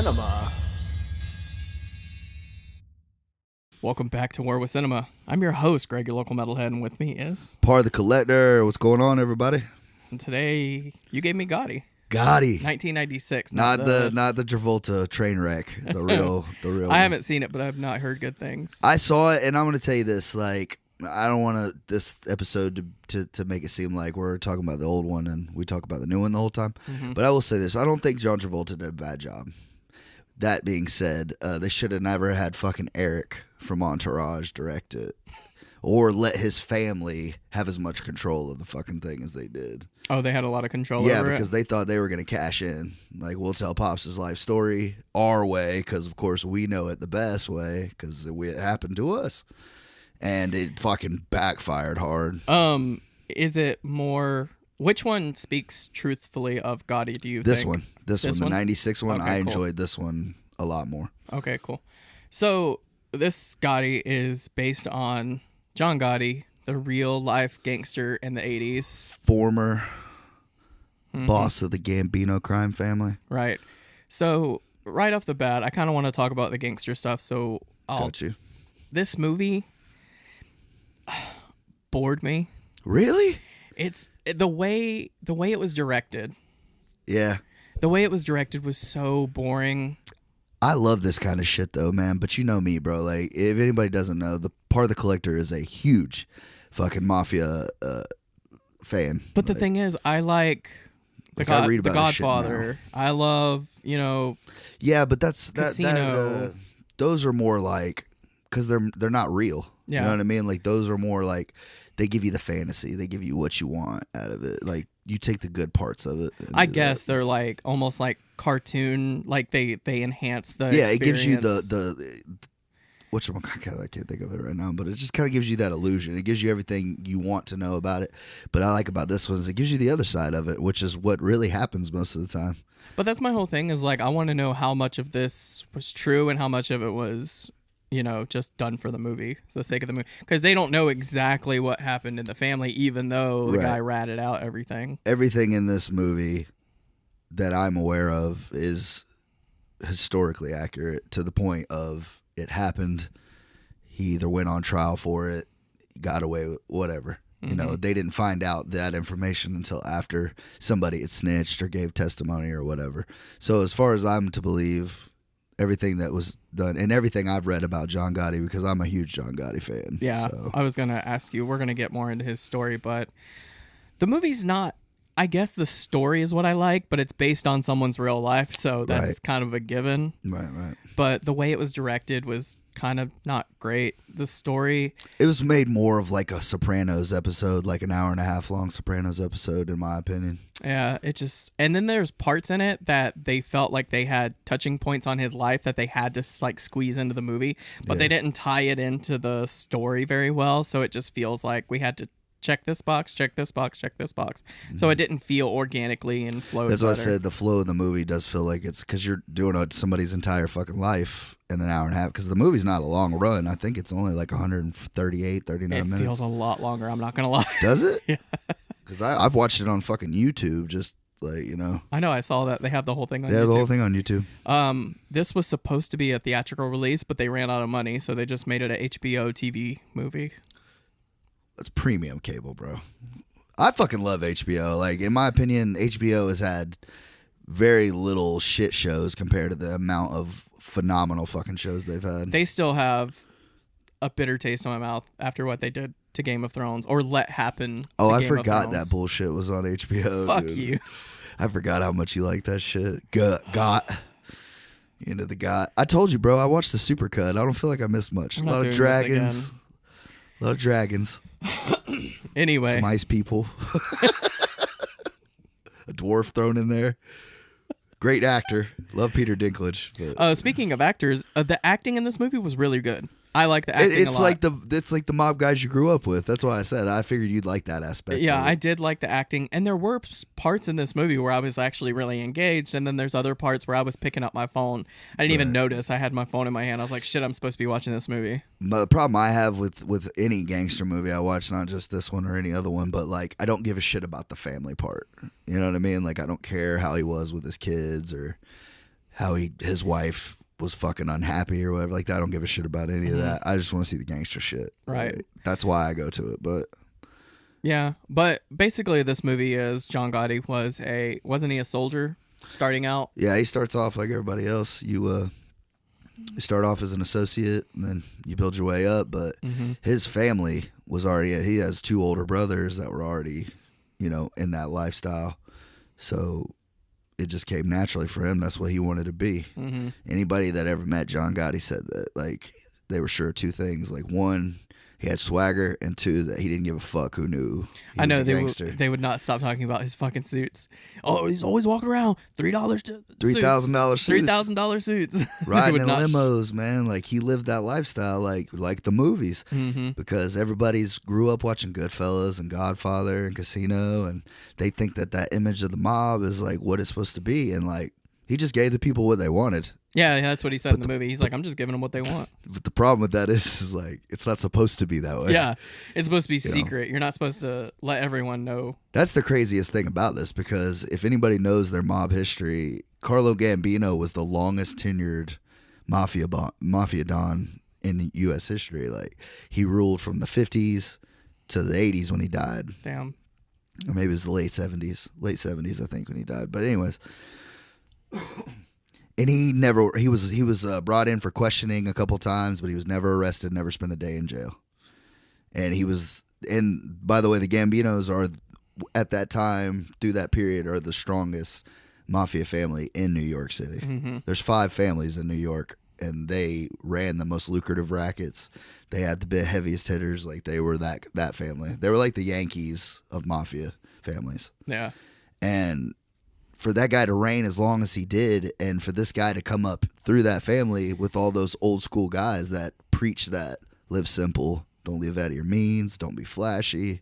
Cinema. Welcome back to War with Cinema. I'm your host, Greg, your local metalhead, and with me is... Part of the Collector. What's going on, everybody? And today, you gave me Gotti. Gotti. 1996. Not the Travolta train wreck. The real I haven't seen it, but I've not heard good things. I saw it, and I'm going to tell you this. Like, I don't want this episode to make it seem like we're talking about the old one and we talk about the new one the whole time. Mm-hmm. But I will say this. I don't think John Travolta did a bad job. That being said, they should have never had fucking Eric from Entourage direct it. Or let his family have as much control of the fucking thing as they did. Oh, they had a lot of control over it? Yeah, because they thought they were going to cash in. Like, we'll tell Pops' life story our way, because, of course, we know it the best way, because it happened to us. And it fucking backfired hard. Is it more... Which one speaks truthfully of Gotti, do you think? This one, the 96 one. Okay, I enjoyed this one a lot more. Okay, cool. So, this Gotti is based on John Gotti, the real-life gangster in the 80s. Former boss of the Gambino crime family. Right. So, right off the bat, I kind of want to talk about the gangster stuff, so Got you. This movie bored me. Really? It's the way it was directed. Yeah. The way it was directed was so boring. I love this kind of shit though, man. But you know me, bro. Like, if anybody doesn't know, the Part of the Collector is a huge fucking mafia fan. But the thing is, I like the Godfather. I love, Yeah, but Casino. Those are more like, because they're not real. Yeah. You know what I mean? Like, those are more like, they give you the fantasy. They give you what you want out of it. Like, you take the good parts of it. I guess they're like almost like cartoon. Like they enhance the experience. It gives you the I can't think of it right now, but it just kind of gives you that illusion. It gives you everything you want to know about it. But I like about this one is it gives you the other side of it, which is what really happens most of the time. But that's my whole thing is like I want to know how much of this was true and how much of it was just done for the movie, for the sake of the movie. Because they don't know exactly what happened in the family, even though the guy ratted out everything. Everything in this movie that I'm aware of is historically accurate to the point of it happened. He either went on trial for it, got away with whatever. Mm-hmm. They didn't find out that information until after somebody had snitched or gave testimony or whatever. So as far as I'm to believe, everything that was done and everything I've read about John Gotti, because I'm a huge John Gotti fan. Yeah, so. I was going to ask you, we're going to get more into his story, but the movie's not, I guess the story is what I like, but it's based on someone's real life, so that's kind of a given. Right. But the way it was directed was kind of not great. The story... It was made more of like a Sopranos episode, like an hour and a half long Sopranos episode, in my opinion. Yeah, it just... And then there's parts in it that they felt like they had touching points on his life that they had to like squeeze into the movie, but they didn't tie it into the story very well, so it just feels like we had to check this box, check this box, check this box. Mm-hmm. So it didn't feel organically and flowed That's better. what I said. The flow of the movie does feel like it's because you're doing somebody's entire fucking life in an hour and a half. Because the movie's not a long run. I think it's only like 138, 39 minutes. It feels a lot longer. I'm not going to lie. Does it? Yeah. Because I've watched it on fucking YouTube just like, I know. I saw that. They have the whole thing on YouTube. They have the whole thing on YouTube. This was supposed to be a theatrical release, but they ran out of money. So they just made it a HBO TV movie. That's premium cable, bro. I fucking love HBO. Like, in my opinion, HBO has had very little shit shows compared to the amount of phenomenal fucking shows they've had. They still have a bitter taste in my mouth after what they did to Game of Thrones or let happen. I forgot that bullshit was on HBO. Fuck dude. you. I forgot how much you like that shit. Got. The Got. I told you, bro. I watched the supercut. I don't feel like I missed much. A lot of dragons. A lot of dragons. Anyway. Some ice people. A dwarf thrown in there. Great actor. Love Peter Dinklage. But, speaking of actors, the acting in this movie was really good. I like the acting a lot. It's like the mob guys you grew up with. That's why I said I figured you'd like that aspect. Yeah, I did like the acting. And there were parts in this movie where I was actually really engaged. And then there's other parts where I was picking up my phone. I didn't even notice I had my phone in my hand. I was like, shit, I'm supposed to be watching this movie. But the problem I have with any gangster movie I watch, not just this one or any other one, but like I don't give a shit about the family part. You know what I mean? Like I don't care how he was with his kids or how his wife was fucking unhappy or whatever. Like, I don't give a shit about any of that. I just want to see the gangster shit. Right. Like, that's why I go to it. But yeah, but basically this movie is John Gotti wasn't he a soldier starting out? yeah, he starts off like everybody else. You start off as an associate and then you build your way up. But his family was already, he has 2 older brothers that were already, in that lifestyle. So it just came naturally for him. That's what he wanted to be. Anybody that ever met John Gotti said that, like, they were sure of 2 things. Like, 1, he had swagger, and 2, that he didn't give a fuck who knew he was a gangster. They would not stop talking about his fucking suits. Oh, he's always walking around $3 to $3,000 suits. $3,000 suits. Riding in limos, man. Like, he lived that lifestyle like the movies. Because everybody's grew up watching Goodfellas and Godfather and Casino, and they think that image of the mob is like what it's supposed to be. And like, he just gave the people what they wanted. Yeah, that's what he said in the movie. He's like, I'm just giving them what they want. But the problem with that is like, it's not supposed to be that way. Yeah, it's supposed to be secret. You're not supposed to let everyone know. That's the craziest thing about this, because if anybody knows their mob history, Carlo Gambino was the longest tenured mafia don in U.S. history. Like, he ruled from the 50s to the 80s when he died. Damn. Or maybe it was the late 70s, I think, when he died. But anyways... And he was brought in for questioning a couple times, but he was never arrested, never spent a day in jail. And by the way, the Gambinos are, at that time, through that period, are the strongest mafia family in New York City. There's 5 families in New York, and they ran the most lucrative rackets. They had the heaviest hitters. Like, they were that family. They were like the Yankees of mafia families. Yeah. And for that guy to reign as long as he did, and for this guy to come up through that family with all those old school guys that preach that live simple, don't live out of your means, don't be flashy,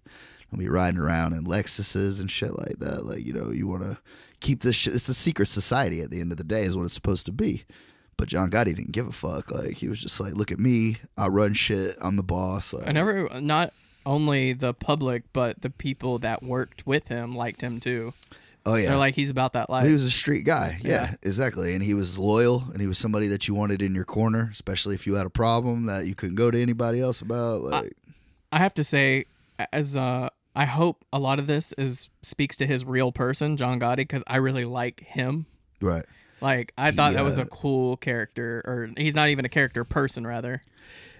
don't be riding around in Lexuses and shit like that. Like, you want to keep this shit. It's a secret society at the end of the day is what it's supposed to be. But John Gotti didn't give a fuck. Like, he was just like, look at me, I run shit, I'm the boss. Like, not only the public, but the people that worked with him liked him too. Oh, yeah. They're like, he's about that life. He was a street guy. Yeah, exactly. And he was loyal, and he was somebody that you wanted in your corner, especially if you had a problem that you couldn't go to anybody else about. Like, I have to say, I hope a lot of this speaks to his real person, John Gotti, because I really like him. Right. Like, I thought that was a cool character, or he's not even a character, person, rather.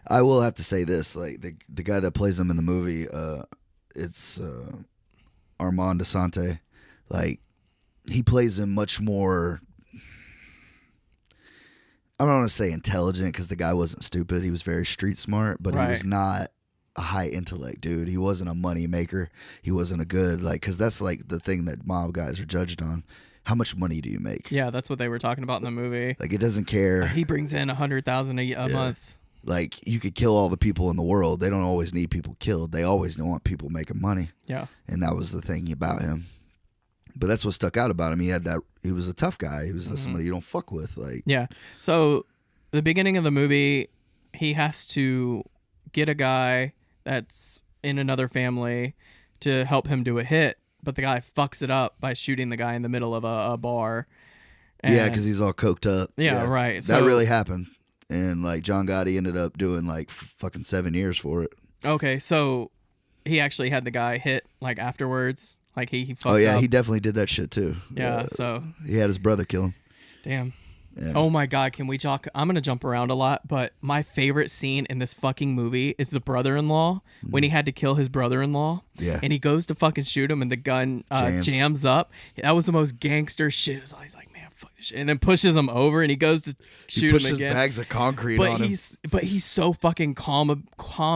I will have to say this. Like, the guy that plays him in the movie, it's Armand Desante. Like, he plays him much more, I don't want to say intelligent, because the guy wasn't stupid. He was very street smart, but he was not a high intellect dude. He wasn't a money maker. He wasn't a good, like, because that's like the thing that mob guys are judged on. How much money do you make? Yeah, that's what they were talking about in the movie. Like, it doesn't care. He brings in $100,000 a month. Like, you could kill all the people in the world. They don't always need people killed. They always want people making money. Yeah. And that was the thing about him. But that's what stuck out about him. He was a tough guy. He was somebody you don't fuck with. Like, yeah. So the beginning of the movie, he has to get a guy that's in another family to help him do a hit, but the guy fucks it up by shooting the guy in the middle of a bar. Yeah, because he's all coked up. Yeah, right. That really happened. And like, John Gotti ended up doing like fucking 7 years for it. Okay, so he actually had the guy hit like afterwards. Like, he fucked up. Oh yeah, he definitely did that shit too. Yeah, so he had his brother kill him. Damn. Yeah. Oh my God, can we talk? I'm going to jump around a lot, but my favorite scene in this fucking movie is the brother-in-law when he had to kill his brother-in-law. Yeah. And he goes to fucking shoot him and the gun jams up. That was the most gangster shit. He's like, man, fuck this shit. And then pushes him over and he goes to shoot him again. He pushes bags of concrete on him. But he's so fucking calm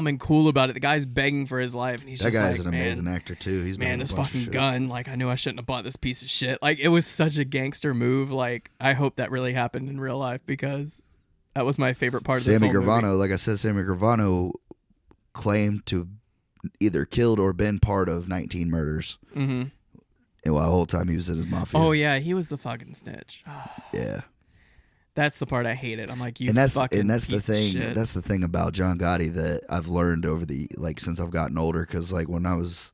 and cool about it. The guy's begging for his life. And he's that just guy's like, an amazing actor too. He's man, this fucking gun. Like, I knew I shouldn't have bought this piece of shit. Like, it was such a gangster move. Like, I hope that really happened in real life, because that was my favorite part of this whole movie. Like I said, Sammy Gravano claimed to either killed or been part of 19 murders. Mm-hmm. And while the whole time he was in his mafia. Oh yeah, he was the fucking snitch. Yeah. That's the part I hated. I'm like, that's the thing. That's the thing about John Gotti that I've learned over since I've gotten older. Because like, when I was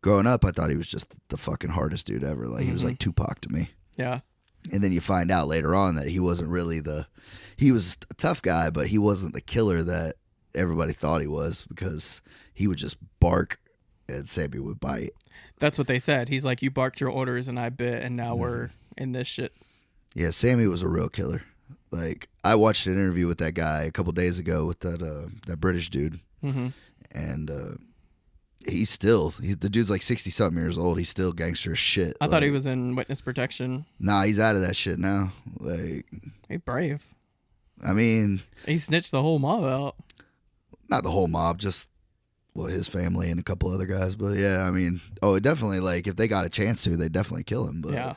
growing up, I thought he was just the fucking hardest dude ever. Like, he was like Tupac to me. Yeah. And then you find out later on that he wasn't really he was a tough guy, but he wasn't the killer that everybody thought he was, because he would just bark and Sammy would bite. That's what they said. He's like, you barked your orders and I bit, and now we're in this shit. Yeah, Sammy was a real killer. Like, I watched an interview with that guy a couple days ago with that British dude. Mm-hmm. And the dude's like 60-something years old. He's still gangster as shit. I thought he was in witness protection. Nah, he's out of that shit now. Like, He's brave. I mean, he snitched the whole mob out. Not the whole mob, just his family and a couple other guys. But yeah, I mean, it definitely, like, if they got a chance to, they'd definitely kill him. But yeah.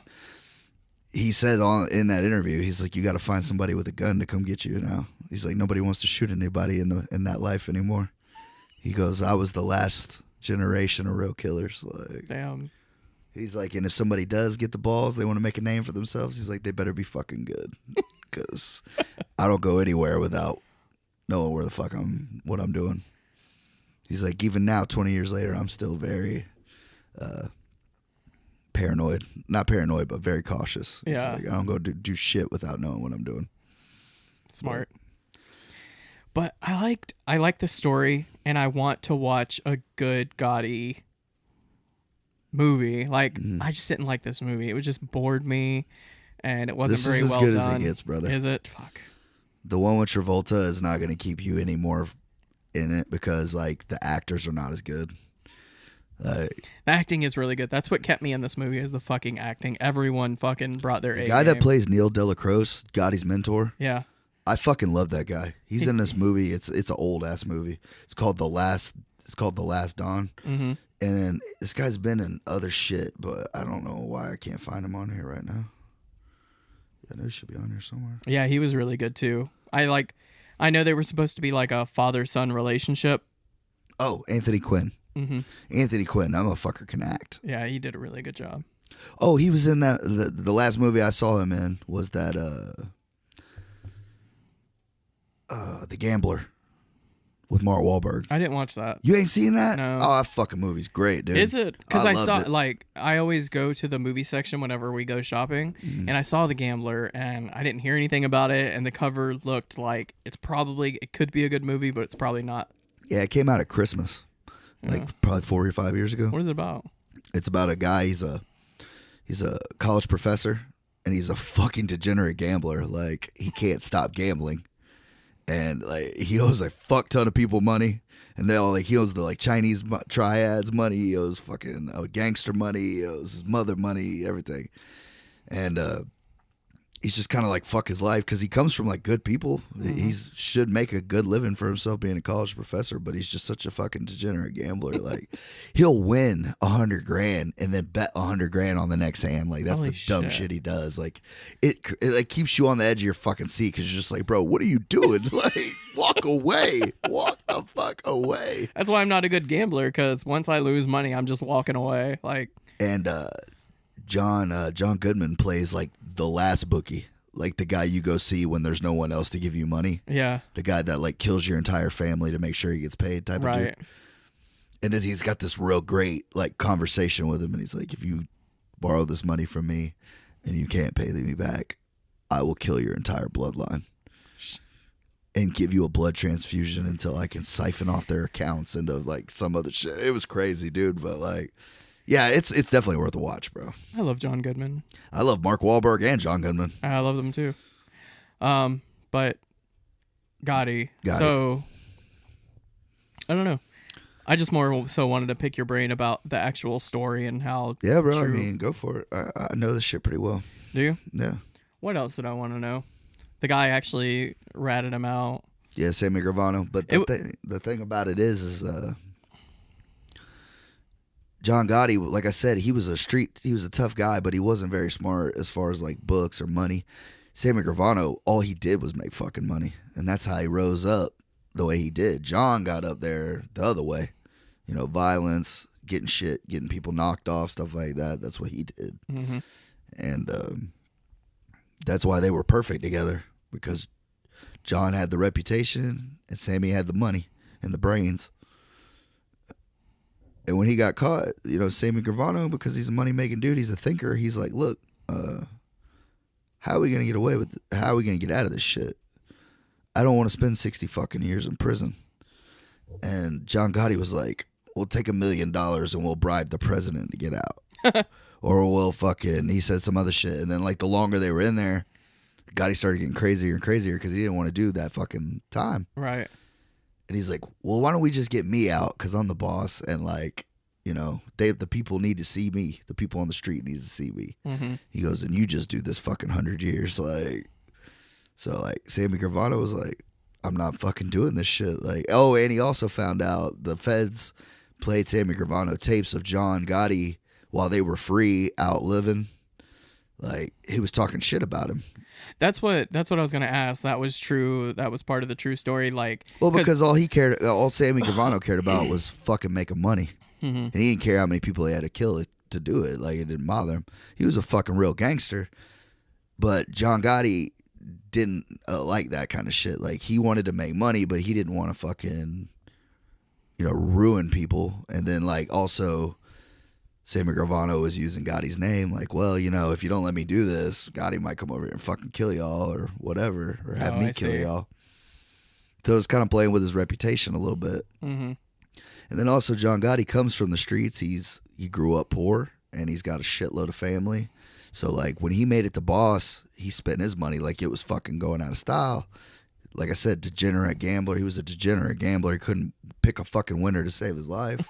He said in that interview, he's like, you got to find somebody with a gun to come get you now. He's like, nobody wants to shoot anybody in that life anymore. He goes, I was the last generation of real killers. Like, damn. He's like, and if somebody does get the balls, they want to make a name for themselves. He's like, they better be fucking good, because I don't go anywhere without knowing where the fuck what I'm doing. He's like, even now, 20 years later, I'm still very paranoid. Not paranoid, but very cautious. Yeah. Like, I don't go do shit without knowing what I'm doing. Smart. But I like the story, and I want to watch a good Gotti movie. Like, I just didn't like this movie. It just bored me, and it wasn't very well done. This is as good as it gets, brother. Is it? Fuck. The one with Travolta is not going to keep you any more in it, because, like, the actors are not as good. The acting is really good. That's what kept me in this movie, is the fucking acting. Everyone fucking brought their A game. The guy that plays Neil Delacroix, Gotti's mentor. Yeah. I fucking love that guy. He's in this movie. It's an old ass movie. It's called The Last Dawn. Mm-hmm. And this guy's been in other shit, but I don't know why I can't find him on here right now. I know he should be on here somewhere. Yeah, he was really good too. I know they were supposed to be like a father-son relationship. Oh, Anthony Quinn. Mm-hmm. Anthony Quinn, that motherfucker can act. Yeah, he did a really good job. Oh, he was in that. The last movie I saw him in was that The Gambler with Mark Wahlberg. I didn't watch that. You ain't seen that? No. Oh, that fucking movie's great, dude. Is it? Because I saw it. like, I always go to the movie section whenever we go shopping, and I saw The Gambler, and I didn't hear anything about it, and the cover looked like it could be a good movie, but it's probably not. Yeah, it came out at Christmas, like probably 4 or 5 years ago. What is it about? It's about a guy. He's a college professor, and he's a fucking degenerate gambler. Like, he can't stop gambling. And like, he owes a fuck ton of people money, and they all like, he owes the like Chinese triads money, he owes fucking gangster money, he owes his mother money, everything. And he's just kind of like, fuck his life, because he comes from like good people. He should make a good living for himself being a college professor, but he's just such a fucking degenerate gambler. Like, he'll win $100,000 and then bet $100,000 on the next hand. Like, that's the dumb shit he does. Like, it like keeps you on the edge of your fucking seat, because you're just like, bro, what are you doing? Like, walk away, walk the fuck away. That's why I'm not a good gambler, because once I lose money, I'm just walking away. Like, and John Goodman plays like the last bookie, like the guy you go see when there's no one else to give you money. Yeah. The guy that like kills your entire family to make sure he gets paid type of dude. And then he's got this real great like conversation with him, and he's like, if you borrow this money from me and you can't pay me back, I will kill your entire bloodline and give you a blood transfusion until I can siphon off their accounts into like some other shit. It was crazy, dude, but like, yeah, it's definitely worth a watch, bro. I love John Goodman. I love Mark Wahlberg and John Goodman. I love them too. But Gotti. So I don't know. I just more so wanted to pick your brain about the actual story and how. Yeah, bro. True. I mean, go for it. I know this shit pretty well. Do you? Yeah. What else did I want to know? The guy actually ratted him out. Yeah, Sammy Gravano. But the thing about it is John Gotti, like I said, he was a tough guy, but he wasn't very smart as far as like books or money. Sammy Gravano, all he did was make fucking money, and that's how he rose up the way he did. John got up there the other way, violence, getting people knocked off, stuff like that. That's what he did, and that's why they were perfect together, because John had the reputation and Sammy had the money and the brains. And when he got caught, Sammy Gravano, because he's a money-making dude, he's a thinker, he's like, look, how are we gonna get away with it? How are we gonna get out of this shit? I don't want to spend 60 fucking years in prison. And John Gotti was like, we'll take $1 million and we'll bribe the president to get out. Or we'll fucking, he said some other shit. And then like the longer they were in there, Gotti started getting crazier and crazier because he didn't want to do that fucking time. Right. And he's like, well, why don't we just get me out? Because I'm the boss. And like, you know, the people need to see me. The people on the street need to see me. Mm-hmm. He goes, and you just do this fucking 100 years. Like, so like Sammy Gravano was like, I'm not fucking doing this shit. Like, oh, and he also found out the feds played Sammy Gravano tapes of John Gotti while they were free out living. Like, he was talking shit about him. That's what I was gonna ask. That was true. That was part of the true story. Like, well, because all Sammy Gravano cared about was fucking making money, and he didn't care how many people he had to kill to do it. Like, it didn't bother him. He was a fucking real gangster. But John Gotti didn't like that kind of shit. Like, he wanted to make money, but he didn't want to fucking, you know, ruin people. And then like also, Sammy Gravano was using Gotti's name, like, well, you know, if you don't let me do this, Gotti might come over here and fucking kill y'all or whatever, or have me kill y'all. So it was kind of playing with his reputation a little bit. Mm-hmm. And then also John Gotti comes from the streets. He grew up poor and he's got a shitload of family. So like when he made it the boss, he spent his money like it was fucking going out of style. Like I said, degenerate gambler. He was a degenerate gambler. He couldn't pick a fucking winner to save his life.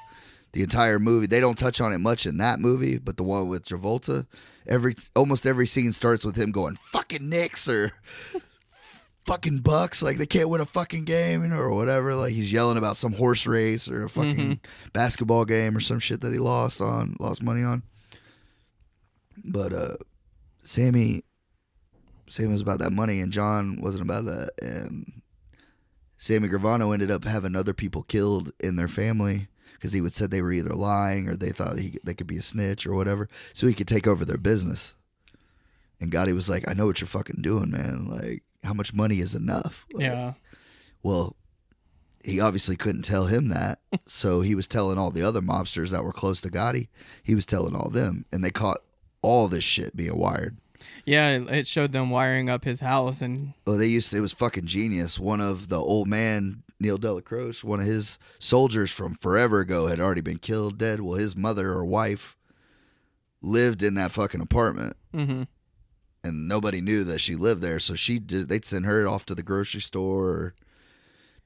The entire movie, they don't touch on it much in that movie, but the one with Travolta, almost every scene starts with him going, fucking Knicks or fucking Bucks. Like, they can't win a fucking game, you know, or whatever. Like, he's yelling about some horse race or a fucking basketball game or some shit that he lost money on. But Sammy was about that money, and John wasn't about that. And Sammy Gravano ended up having other people killed in their family because he would said they were either lying or they thought they could be a snitch or whatever, so he could take over their business. And Gotti was like, I know what you're fucking doing, man. Like, how much money is enough? Like, yeah. Well, he obviously couldn't tell him that, so he was telling all the other mobsters that were close to Gotti. He was telling all them, and they caught all this shit being wired. Yeah, it showed them wiring up his house, and it was fucking genius. One of the old man, Neil Delacroix, one of his soldiers from forever ago had already been killed, dead. Well, his mother or wife lived in that fucking apartment, and nobody knew that she lived there. So they'd send her off to the grocery store or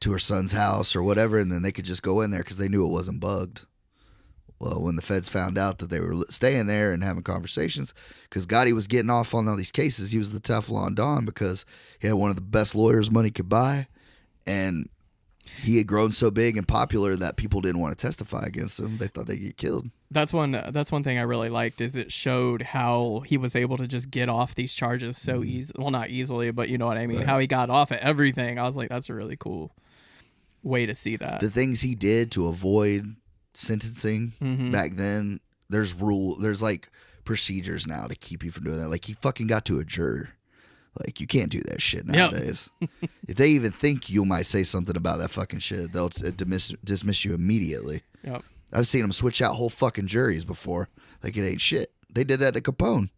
to her son's house or whatever, and then they could just go in there because they knew it wasn't bugged. Well, when the feds found out that they were staying there and having conversations, because Gotti was getting off on all these cases, he was the Teflon Don because he had one of the best lawyers money could buy, and he had grown so big and popular that people didn't want to testify against him. They thought they'd get killed. That's one thing I really liked, is it showed how he was able to just get off these charges so easy. Well, not easily, but you know what I mean. Right. How he got off at everything. I was like, that's a really cool way to see that. The things he did to avoid sentencing back then, there's like procedures now to keep you from doing that. Like, he fucking got to a juror. Like, you can't do that shit nowadays. Yep. If they even think you might say something about that fucking shit, they'll dismiss you immediately. Yep. I've seen them switch out whole fucking juries before. Like, it ain't shit. They did that to Capone.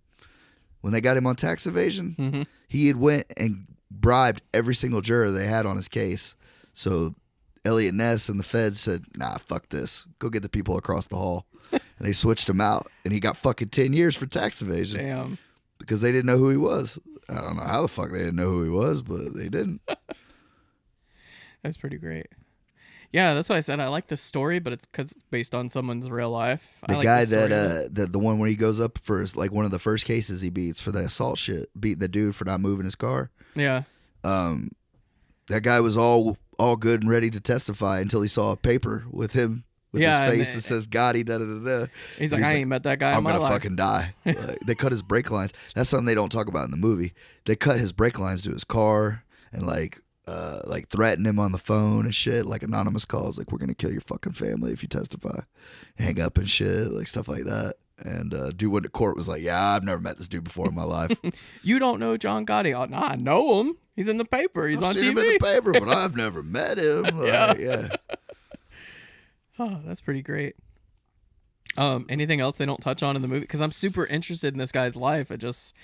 When they got him on tax evasion, he had went and bribed every single juror they had on his case. So Elliot Ness and the feds said, nah, fuck this. Go get the people across the hall. And they switched him out. And he got fucking 10 years for tax evasion. Damn. Because they didn't know who he was. I don't know how the fuck they didn't know who he was, but they didn't. That's pretty great. Yeah, that's why I said I like the story, but it's because it's based on someone's real life. The guy the one where he goes up for like one of the first cases he beats for the assault shit, beat the dude for not moving his car. Yeah. That guy was all good and ready to testify until he saw a paper with him with his face that says Gotti, da da da da. He's like, I ain't met that guy in my life. I'm gonna fucking die. Like, they cut his brake lines. That's something they don't talk about in the movie. They cut his brake lines to his car and like threaten him on the phone and shit, like anonymous calls, like, we're gonna kill your fucking family if you testify. Hang up and shit, like stuff like that. And dude went to court, was like, yeah, I've never met this dude before in my life. You don't know John Gotti? Oh, nah, I know him. He's in the paper. He's on TV. I've seen him in the paper, but I've never met him. Like, yeah. Oh, that's pretty great. Anything else they don't touch on in the movie? Because I'm super interested in this guy's life. It just,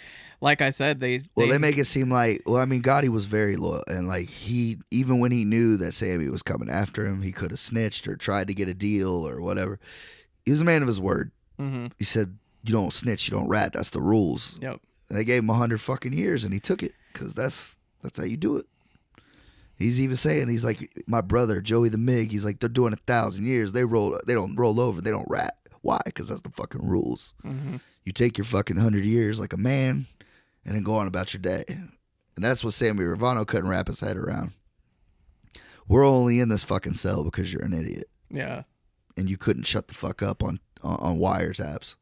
like I said, they make it seem like, well, I mean, Gotti was very loyal, and like even when he knew that Sammy was coming after him, he could have snitched or tried to get a deal or whatever. He was a man of his word. Mm-hmm. He said, "You don't snitch, you don't rat. That's the rules." Yep. And they gave him 100 fucking years, and he took it because that's how you do it. He's even saying, he's like, my brother Joey the Mig. He's like, they're doing 1,000 years. They don't roll over. They don't rat. Why? Because that's the fucking rules. Mm-hmm. You take your fucking 100 years like a man, and then go on about your day. And that's what Sammy Ravano couldn't wrap his head around. We're only in this fucking cell because you're an idiot. Yeah. And you couldn't shut the fuck up on wiretaps.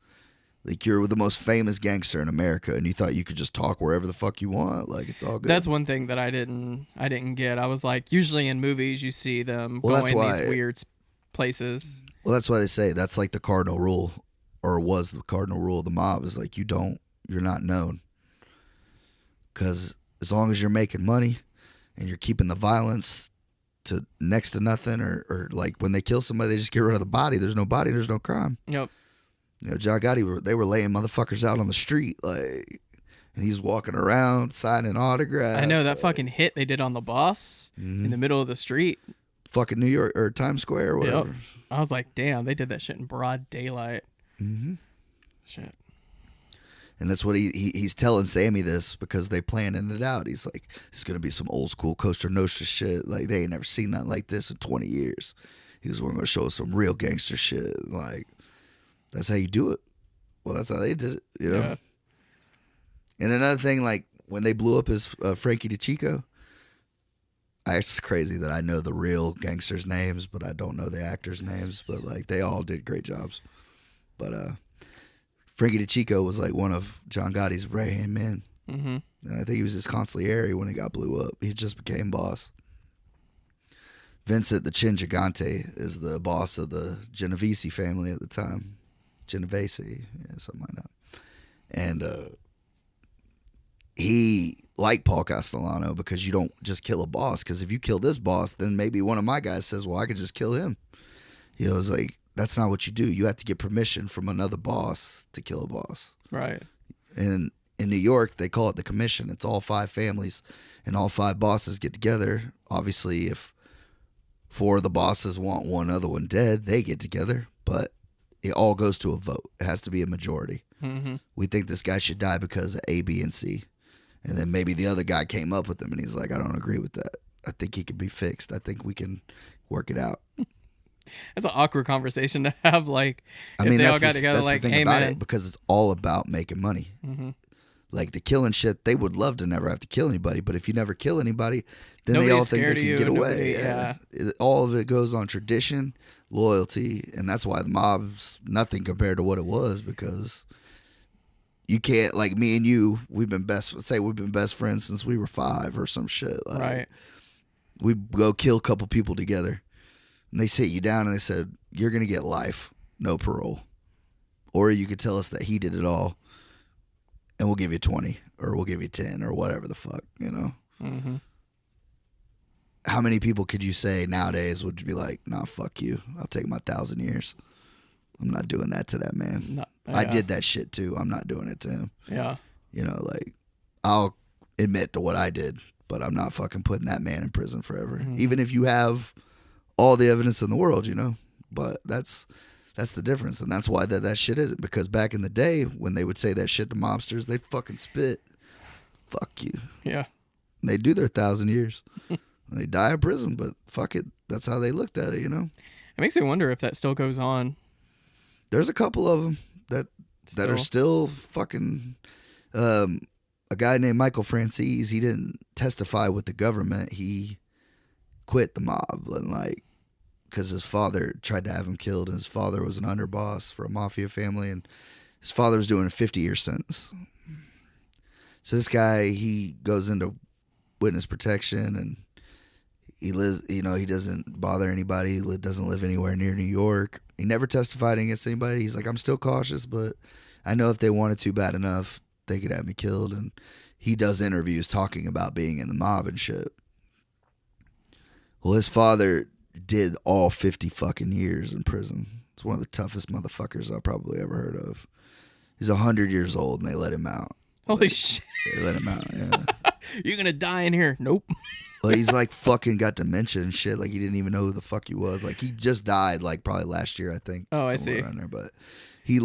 Like, you're the most famous gangster in America, and you thought you could just talk wherever the fuck you want. Like, it's all good. That's one thing that I didn't get. I was like, usually in movies you see them going these weird places. Well, that's why they say that's like the cardinal rule, or was the cardinal rule of the mob, is like, you're not known. Because as long as you're making money and you're keeping the violence to next to nothing, or like when they kill somebody, they just get rid of the body. There's no body, there's no crime. Yep. You know, John Gotti, they were laying motherfuckers out on the street, like, and he's walking around signing autographs. I know that fucking hit they did on the boss in the middle of the street. Fucking New York or Times Square or whatever. Yep. I was like, damn, they did that shit in broad daylight. Mm-hmm. Shit. And that's what he's telling Sammy this because they planning it out. He's like, it's going to be some old school Costa Nostra shit. Like, they ain't never seen nothing like this in 20 years. He was going to show us some real gangster shit. Like, that's how you do it. Well, that's how they did it, you know? Yeah. And another thing, like, when they blew up his Frankie DeChico, it's crazy that I know the real gangsters' names, but I don't know the actors' names. But, like, they all did great jobs. But Frankie DeChico was, like, one of John Gotti's right-hand men. Mm-hmm. And I think he was his consigliere when he got blew up. He just became boss. Vincent the Chin Gigante is the boss of the Genovese family at the time. Genovese, yeah, something like that. And he liked Paul Castellano because you don't just kill a boss. Because if you kill this boss, then maybe one of my guys says, well, I could just kill him. You know, it's like, that's not what you do. You have to get permission from another boss to kill a boss. Right. And in New York, they call it the commission. It's all 5 families, and all 5 bosses get together. Obviously, if 4 of the bosses want one other one dead, they get together. But it all goes to a vote. It has to be a majority. Mm-hmm. We think this guy should die because of A, B, and C. And then maybe the other guy came up with him, and he's like, I don't agree with that. I think he can be fixed. I think we can work it out. It's an awkward conversation to have. Like, I if mean, they that's all got together, like, the thing hey, about man. it, because it's all about making money. Mm-hmm. Like, the killing shit, they would love to never have to kill anybody, but if you never kill anybody, then Nobody's they all think scared they of can you, get away. nobody- yeah. All of it goes on tradition, loyalty, and that's why the mob's nothing compared to what it was, because you can't, like, me and you, we've been best friends since we were 5 or some shit. Like, Right. we go kill a couple people together, and they sit you down and they said, you're going to get life, no parole. Or you could tell us that he did it all, and we'll give you 20, or we'll give you 10, or whatever the fuck, you know? Mm-hmm. How many people could you say nowadays would be like, nah, fuck you, I'll take my 1,000 years. I'm not doing that to that man. No, I yeah. did that shit too. I'm not doing it to him. Yeah. You know, like, I'll admit to what I did, but I'm not fucking putting that man in prison forever. Mm-hmm. Even if you have all the evidence in the world, you know? But that's the difference, and that's why that shit is. Because back in the day, when they would say that shit to mobsters, they'd fucking spit, fuck you. Yeah. And they do their 1,000 years. And they die in prison, but fuck it. That's how they looked at it, you know? It makes me wonder if that still goes on. There's a couple of them that are still fucking... a guy named Michael Francis, he didn't testify with the government. He quit the mob, and like, because his father tried to have him killed, and his father was an underboss for a mafia family, and his father was doing a 50-year sentence. So this guy, he goes into witness protection, and he lives, you know, he doesn't bother anybody. He doesn't live anywhere near New York. He never testified against anybody. He's like, I'm still cautious, but I know if they wanted to bad enough, they could have me killed. And he does interviews talking about being in the mob and shit. Well, his father did all 50 fucking years in prison. His It's one of the toughest motherfuckers I've probably ever heard of. He's 100 years old and they let him out. Holy shit. They let him out, yeah. You're going to die in here. Nope. Well, he's like fucking got dementia and shit. Like he didn't even know who the fuck he was. Like he just died like probably last year, I think. Oh, I see. Around there. But he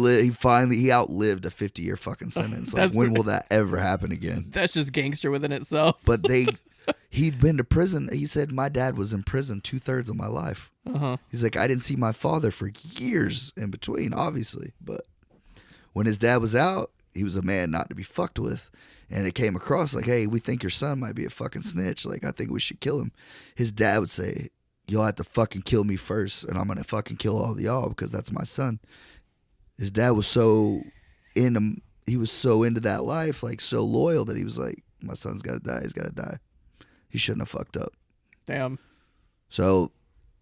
outlived a 50-year fucking sentence. Like when will that ever happen again? That's just gangster within itself. But he'd been to prison. He said, my dad was in prison 2/3 of my life. He's like, I didn't see my father for years in between, obviously. But when his dad was out, he was a man not to be fucked with. And it came across like, hey, we think your son might be a fucking snitch. Like, I think we should kill him. His dad would say, you'll have to fucking kill me first, and I'm going to fucking kill all of y'all because that's my son. His dad was so into that life, like so loyal that he was like, my son's got to die. He's got to die. He shouldn't have fucked up. Damn. So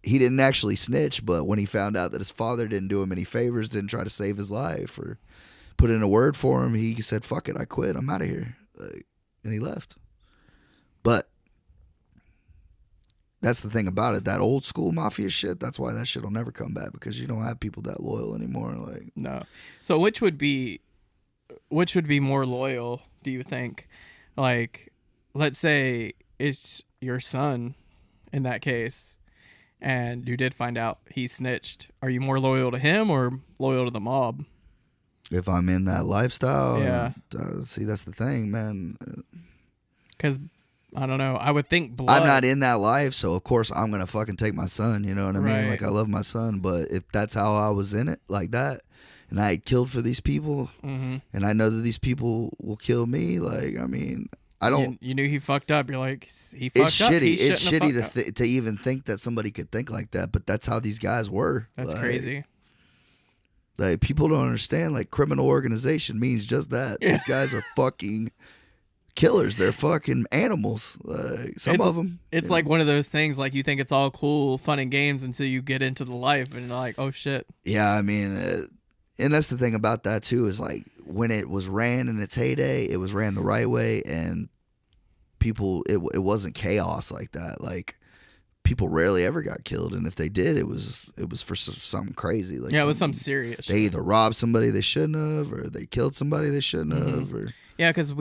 he didn't actually snitch, but when he found out that his father didn't do him any favors, didn't try to save his life or put in a word for him, he said, fuck it, I quit. I'm out of here. And he left. But that's the thing about it. That old school mafia shit, that's why that shit will never come back, because you don't have people that loyal anymore. Like, no. So which would be more loyal, do you think? Like, let's say it's your son in that case, and you did find out he snitched. Are you more loyal to him or loyal to the mob? if I'm in that lifestyle. Yeah. See, that's the thing, man. Because, I don't know, I would think blood. I'm not in that life, so of course I'm going to fucking take my son, you know what I mean? Right. Like, I love my son, but if that's how I was in it, like that, and I had killed for these people, mm-hmm. and I know that these people will kill me, like, I mean, I don't... You knew he fucked up. You're like, he fucked it's up. Shitty. He it's shouldn't have shitty to even think that somebody could think like that, but that's how these guys were. That's like, crazy. Like, people don't understand, like, criminal organization means just that. Yeah. These guys are fucking killers. They're fucking animals. Like, some of them. It's like one of those things, like, you think it's all cool, fun and games until you get into the life and you're like, oh shit. Yeah, I mean, and that's the thing about that too, is like, when it was ran in its heyday, it was ran the right way, and people, it wasn't chaos like that. Like, people rarely ever got killed, and if they did, it was for something crazy. Like, yeah, it was something serious. They either robbed somebody they shouldn't have, or they killed somebody they shouldn't have, or yeah, because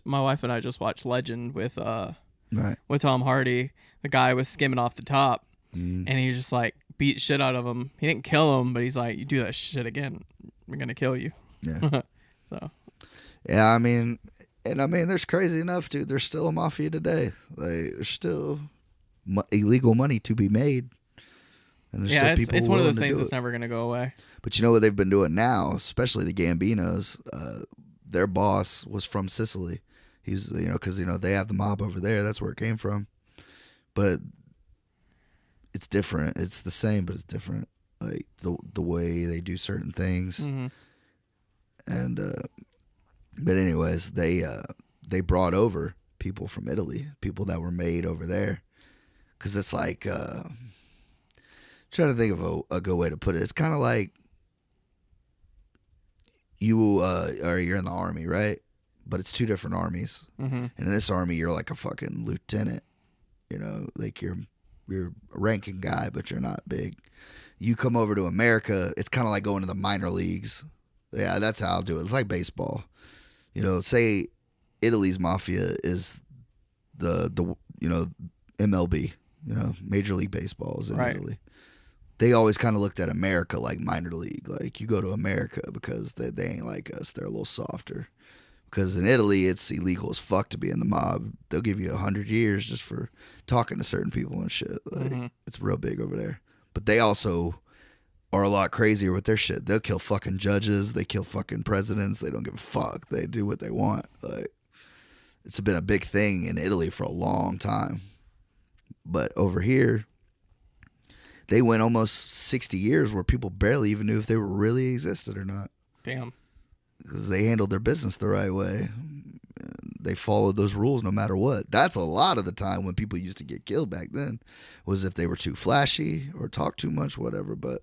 my wife and I just watched Legend with right. with Tom Hardy. The guy was skimming off the top, and he just like beat shit out of him. He didn't kill him, but he's like, "You do that shit again, we're gonna kill you." Yeah. So. Yeah, I mean, there's crazy enough, dude. There's still a mafia today. Like, there's still illegal money to be made, and there's still people. It's one of those things that's never gonna go away. But you know what they've been doing now, especially the Gambinos. Their boss was from Sicily. He was, because they have the mob over there. That's where it came from. But it's different. It's the same, but it's different. Like the way they do certain things. Mm-hmm. And but anyways, they brought over people from Italy, people that were made over there, because it's like trying to think of a good way to put it. It's kind of like you're in the army, right? But it's two different armies, and in this army you're like a fucking lieutenant, like you're a ranking guy, but you're not big. You come over to America, it's kind of like going to the minor leagues. Yeah, that's how I'll do it. It's like baseball. Say Italy's mafia is the MLB, Major League Baseball is in Italy. They always kind of looked at America like minor league. Like, you go to America because they ain't like us. They're a little softer. Because in Italy, it's illegal as fuck to be in the mob. They'll give you 100 years just for talking to certain people and shit. Like, it's real big over there. But they also are a lot crazier with their shit. They'll kill fucking judges. They kill fucking presidents. They don't give a fuck. They do what they want. Like, it's been a big thing in Italy for a long time. But over here, they went almost 60 years where people barely even knew if they really existed or not. Damn. Because they handled their business the right way. They followed those rules no matter what. That's a lot of the time when people used to get killed back then, was if they were too flashy or talked too much, whatever. But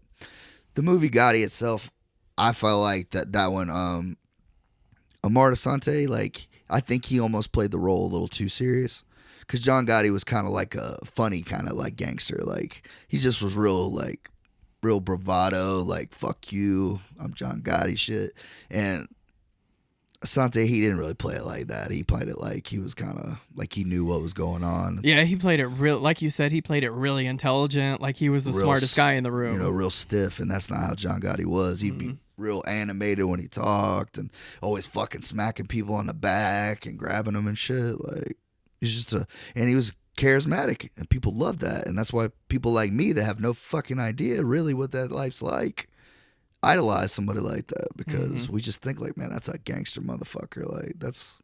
the movie Gotti itself, I felt like that one, Amar Asante, like, I think he almost played the role a little too serious. Because John Gotti was kind of like a funny kind of like gangster. Like, he just was real, like, real bravado, like fuck you, I'm John Gotti shit. And Asante, he didn't really play it like that. He played it like he was kind of like he knew what was going on. Yeah, he played it real, like you said, he played it really intelligent, like he was the smartest guy in the room. You know, real stiff, and that's not how John Gotti was. He'd be real animated when he talked, and always fucking smacking people on the back and grabbing them and shit. Like he's just and he was charismatic, and people loved that, and that's why people like me that have no fucking idea really what that life's like idolize somebody like that, because we just think like, man, that's a gangster motherfucker. Like that's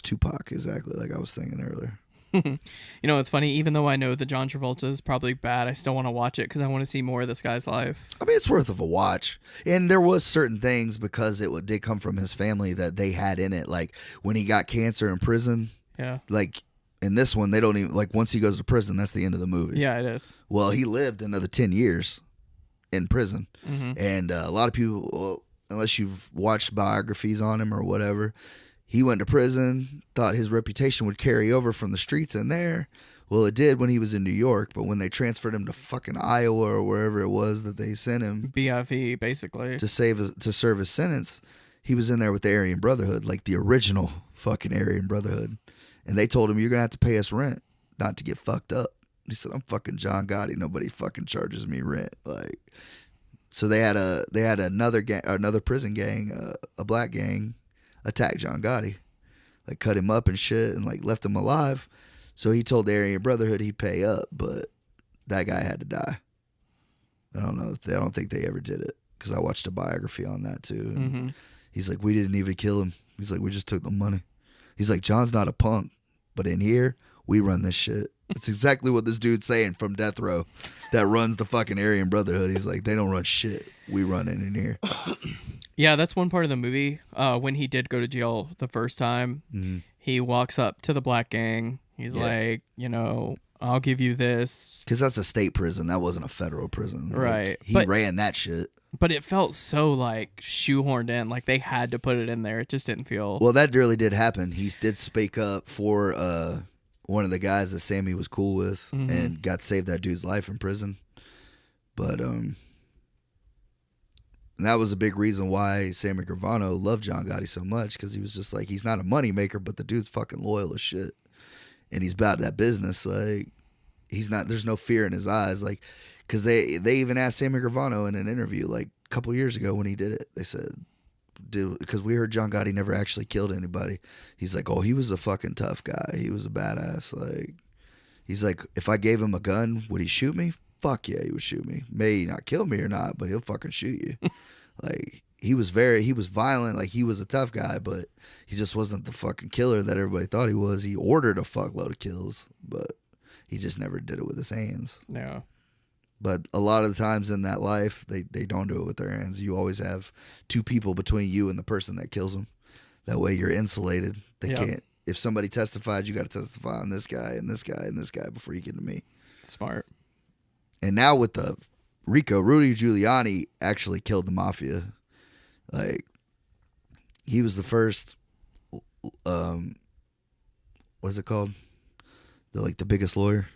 Tupac, exactly like I was thinking earlier. You know, it's funny, even though I know that John Travolta is probably bad, I still want to watch it because I want to see more of this guy's life. I mean, it's worth of a watch. And there was certain things, because did come from his family, that they had in it. Like when he got cancer in prison. Yeah. Like in this one, they don't even, like once he goes to prison, that's the end of the movie. Yeah, it is. Well, he lived another 10 years in prison. And a lot of people, well, unless you've watched biographies on him or whatever, he went to prison, thought his reputation would carry over from the streets in there. Well, it did when he was in New York, but when they transferred him to fucking Iowa or wherever it was that they sent him, BFE basically, to serve his sentence, he was in there with the Aryan Brotherhood, like the original fucking Aryan Brotherhood. And they told him, you're gonna have to pay us rent not to get fucked up. He said, I'm fucking John Gotti. Nobody fucking charges me rent. Like, so they had another prison gang, a black gang, attack John Gotti, like cut him up and shit, and like left him alive. So he told the Aryan Brotherhood he'd pay up, but that guy had to die. I don't think they ever did it, because I watched a biography on that too. And he's like, we didn't even kill him. He's like, we just took the money. He's like, John's not a punk, but in here we run this shit. It's exactly what this dude's saying from Death Row that runs the fucking Aryan Brotherhood. He's like, they don't run shit. We run it in here. Yeah, that's one part of the movie. When he did go to jail the first time, he walks up to the black gang. He's like, you know, I'll give you this. Because that's a state prison. That wasn't a federal prison. Right. Like, he ran that shit. But it felt so like shoehorned in. Like they had to put it in there. It just didn't feel. Well, that really did happen. He did speak up for one of the guys that Sammy was cool with, and got saved that dude's life in prison. But and that was a big reason why Sammy Gravano loved John Gotti so much, because he was just like, he's not a money maker, but the dude's fucking loyal as shit, and he's about that business. Like he's not. There's no fear in his eyes. Like, because they even asked Sammy Gravano in an interview like a couple years ago when he did it. They said, dude, because we heard John Gotti never actually killed anybody. He's like, oh, he was a fucking tough guy. He was a badass. Like, he's like, if I gave him a gun, would he shoot me? Fuck yeah, he would shoot me. May not kill me or not, but he'll fucking shoot you. Like, he was violent. Like, he was a tough guy, but he just wasn't the fucking killer that everybody thought he was. He ordered a fuckload of kills, but he just never did it with his hands. No. But a lot of the times in that life, they don't do it with their hands. You always have two people between you and the person that kills them. That way you're insulated. They can't. If somebody testified, you got to testify on this guy and this guy and this guy before you get to me. Smart. And now with the Rico, Rudy Giuliani actually killed the mafia. Like, he was the first, what is it called? The biggest lawyer?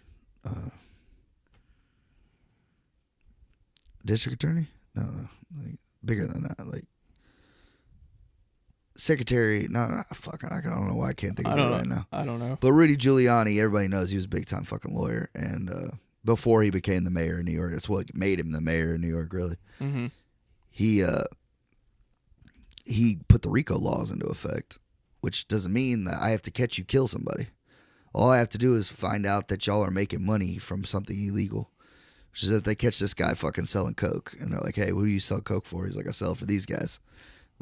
District attorney? No, like bigger than that. Like secretary? No, fuck. I don't know why I can't think of it right now. I don't know. But Rudy Giuliani, everybody knows he was a big time fucking lawyer, and before he became the mayor of New York, that's what made him the mayor of New York. Really, he put the RICO laws into effect, which doesn't mean that I have to catch you kill somebody. All I have to do is find out that y'all are making money from something illegal. Which is if they catch this guy fucking selling coke, and they're like, hey, what do you sell coke for? He's like, I sell it for these guys.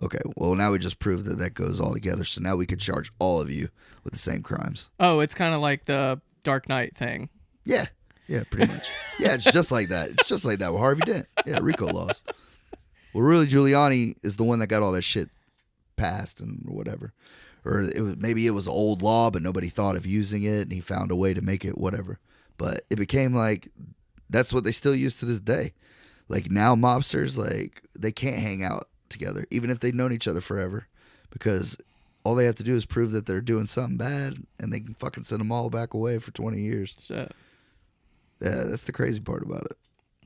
Okay, well, now we just proved that goes all together, so now we could charge all of you with the same crimes. Oh, it's kind of like the Dark Knight thing. Yeah, pretty much. Yeah, it's just like that. It's just like that with Harvey Dent. Yeah, RICO laws. Well, really, Giuliani is the one that got all that shit passed and whatever. Or maybe it was an old law, but nobody thought of using it, and he found a way to make it whatever. But it became like... That's what they still use to this day. Like now mobsters, like they can't hang out together, even if they've known each other forever, because all they have to do is prove that they're doing something bad, and they can fucking send them all back away for 20 years. Shit. Yeah, that's the crazy part about it.